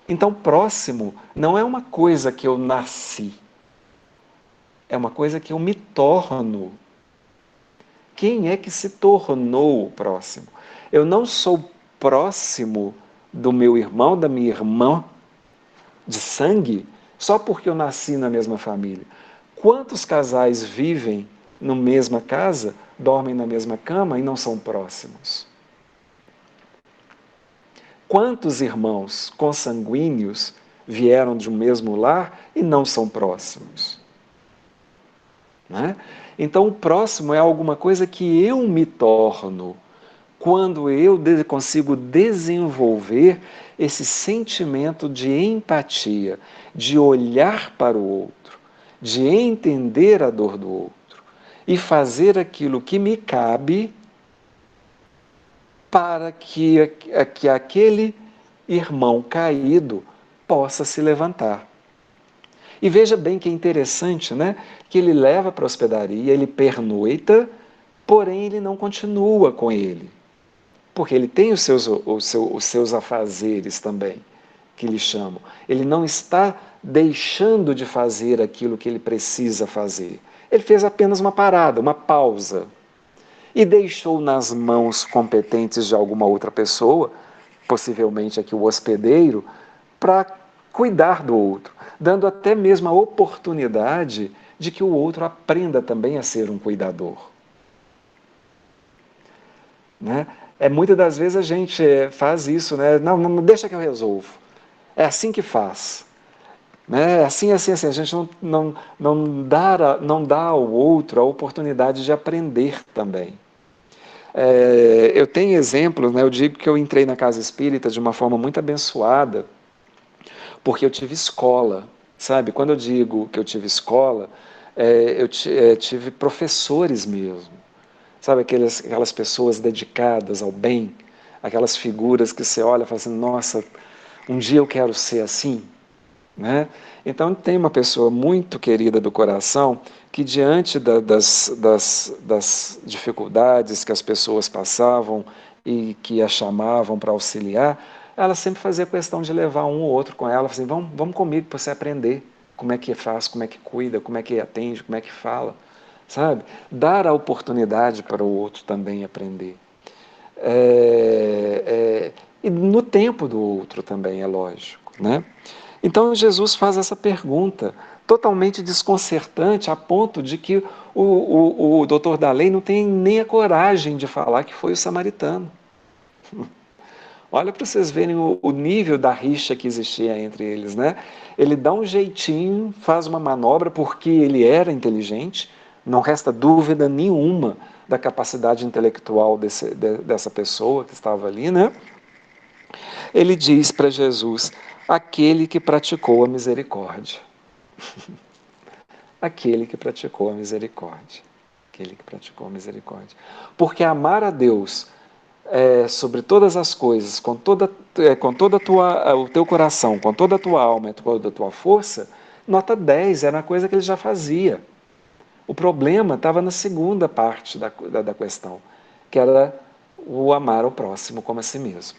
Então, próximo não é uma coisa que eu nasci, é uma coisa que eu me torno. Quem é que se tornou o próximo? Eu não sou próximo do meu irmão, da minha irmã de sangue, só porque eu nasci na mesma família. Quantos casais vivem na mesma casa, dormem na mesma cama e não são próximos? Quantos irmãos consanguíneos vieram de um mesmo lar e não são próximos? Né? Então, o próximo é alguma coisa que eu me torno quando eu consigo desenvolver esse sentimento de empatia, de olhar para o outro, de entender a dor do outro e fazer aquilo que me cabe para que aquele irmão caído possa se levantar. E veja bem que é interessante, né? Que ele leva para a hospedaria, ele pernoita, porém ele não continua com ele. Porque ele tem os seus afazeres também, que lhe chamam. Ele não está deixando de fazer aquilo que ele precisa fazer. Ele fez apenas uma parada, uma pausa. E deixou nas mãos competentes de alguma outra pessoa, possivelmente aqui o hospedeiro, para cuidar do outro, dando até mesmo a oportunidade de que o outro aprenda também a ser um cuidador. Né? Muitas das vezes a gente faz isso, né? Não, deixa que eu resolvo. É assim que faz. Né? Assim. A gente não dá ao outro a oportunidade de aprender também. Eu tenho exemplos, né? Eu digo que eu entrei na casa espírita de uma forma muito abençoada, porque eu tive escola, sabe? Quando eu digo que eu tive escola, eu tive professores mesmo, sabe? Aquelas pessoas dedicadas ao bem, aquelas figuras que você olha e fala assim, nossa, um dia eu quero ser assim, né? Então tem uma pessoa muito querida do coração que diante das dificuldades que as pessoas passavam e que a chamavam para auxiliar, ela sempre fazia questão de levar um ou outro com ela, assim, vamos comigo para você aprender como é que faz, como é que cuida, como é que atende, como é que fala, sabe? Dar a oportunidade para o outro também aprender. E no tempo do outro também, é lógico, né? Então Jesus faz essa pergunta totalmente desconcertante, a ponto de que o doutor da lei não tem nem a coragem de falar que foi o samaritano. Olha para vocês verem o nível da rixa que existia entre eles, né? Ele dá um jeitinho, faz uma manobra porque ele era inteligente, não resta dúvida nenhuma da capacidade intelectual dessa pessoa que estava ali, né? Ele diz para Jesus, aquele que praticou a misericórdia. Aquele que praticou a misericórdia. Aquele que praticou a misericórdia. Porque amar a Deus sobre todas as coisas, com todo o teu coração, com toda a tua alma, com toda a tua força, nota 10, era uma coisa que ele já fazia. O problema estava na segunda parte da questão, que era o amar ao próximo como a si mesmo.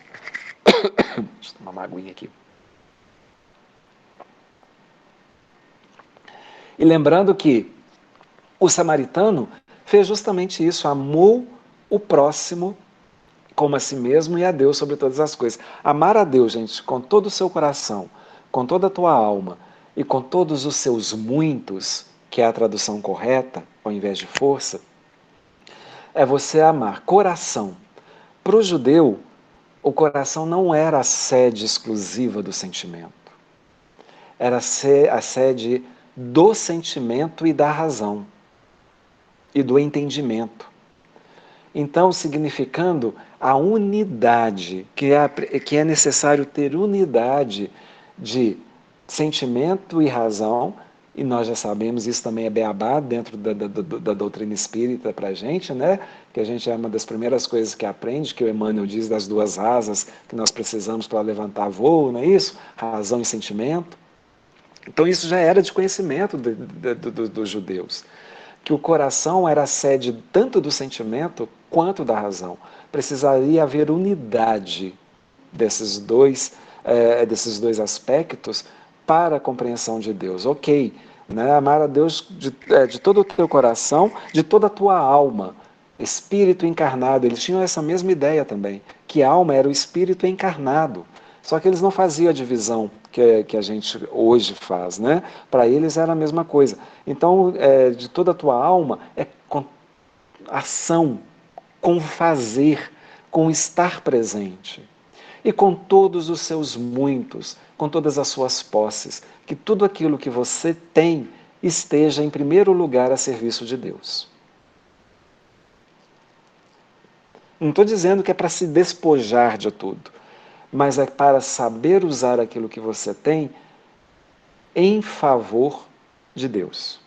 Deixa eu tomar uma aguinha aqui. E lembrando que o samaritano fez justamente isso, amou o próximo como a si mesmo e a Deus sobre todas as coisas. Amar a Deus, gente, com todo o seu coração, com toda a tua alma e com todos os seus muitos, que é a tradução correta, ao invés de força, é você amar coração. Para o judeu, o coração não era a sede exclusiva do sentimento. Era a sede do sentimento e da razão e do entendimento. Então, significando a unidade, que é necessário ter unidade de sentimento e razão, e nós já sabemos, isso também é beabá dentro da doutrina espírita para a gente, né? Que a gente é uma das primeiras coisas que aprende, que o Emmanuel diz das duas asas que nós precisamos para levantar voo, não é isso? Razão e sentimento. Então isso já era de conhecimento dos judeus, que o coração era a sede tanto do sentimento quanto da razão. Precisaria haver unidade desses dois aspectos para a compreensão de Deus. Ok, né? Amar a Deus de todo o teu coração, de toda a tua alma. Espírito encarnado, eles tinham essa mesma ideia também, que alma era o espírito encarnado. Só que eles não faziam a divisão que a gente hoje faz, né? Para eles era a mesma coisa. Então, de toda a tua alma é com ação, com fazer, com estar presente. E com todos os seus muitos, com todas as suas posses, que tudo aquilo que você tem esteja em primeiro lugar a serviço de Deus. Não estou dizendo que é para se despojar de tudo, mas é para saber usar aquilo que você tem em favor de Deus.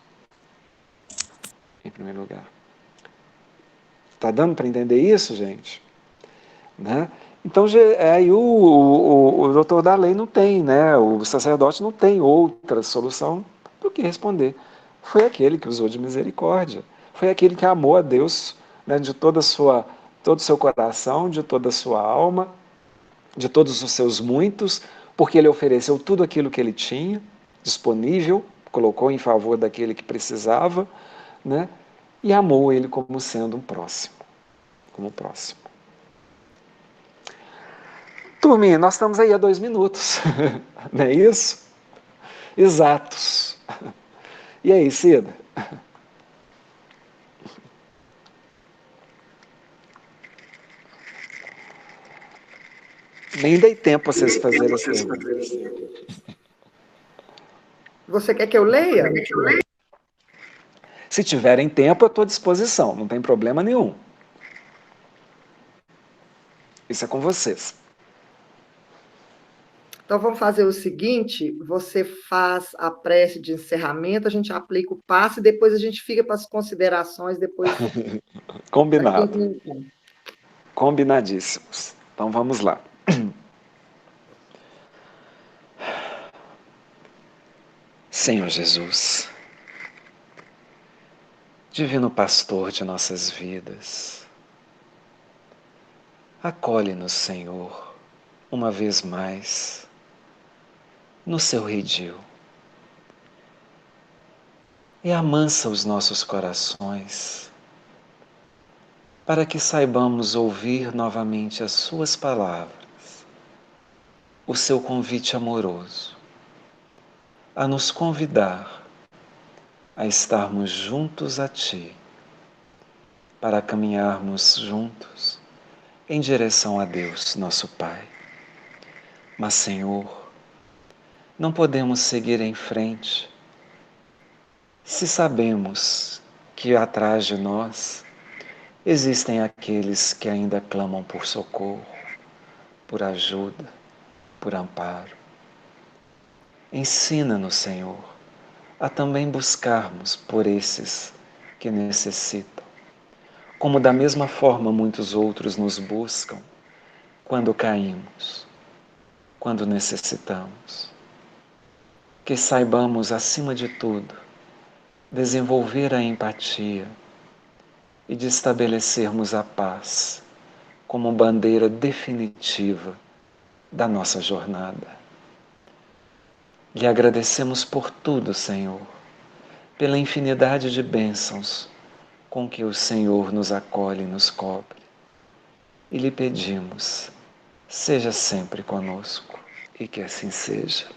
Em primeiro lugar. Está dando para entender isso, gente? Né? Então, aí o doutor da lei não tem, né? O sacerdote não tem outra solução do que responder. Foi aquele que usou de misericórdia. Foi aquele que amou a Deus, né, de todo o seu coração, de toda a sua alma, de todos os seus muitos, porque ele ofereceu tudo aquilo que ele tinha disponível, colocou em favor daquele que precisava, né? E amou ele como sendo um próximo, como próximo. Turminha, nós estamos aí há 2 minutos, não é isso? Exatos. E aí, Cida? Nem dei tempo para vocês fazerem as perguntas. Você quer que eu leia? Se tiverem tempo, eu estou à disposição, não tem problema nenhum. Isso é com vocês. Então vamos fazer o seguinte: você faz a prece de encerramento, a gente aplica o passe e depois a gente fica para as considerações depois. Combinado. Combinadíssimos. Então vamos lá. Senhor Jesus, Divino Pastor de nossas vidas, acolhe-nos, Senhor, uma vez mais, no seu redil e amansa os nossos corações, para que saibamos ouvir novamente as suas palavras, o seu convite amoroso, a nos convidar a estarmos juntos a Ti, para caminharmos juntos em direção a Deus, nosso Pai. Mas, Senhor, não podemos seguir em frente se sabemos que atrás de nós existem aqueles que ainda clamam por socorro, por ajuda, por amparo. Ensina-nos, Senhor, a também buscarmos por esses que necessitam, como da mesma forma muitos outros nos buscam quando caímos, quando necessitamos. Que saibamos, acima de tudo, desenvolver a empatia e de estabelecermos a paz como bandeira definitiva da nossa jornada. Lhe agradecemos por tudo, Senhor, pela infinidade de bênçãos com que o Senhor nos acolhe e nos cobre. E lhe pedimos, seja sempre conosco, e que assim seja.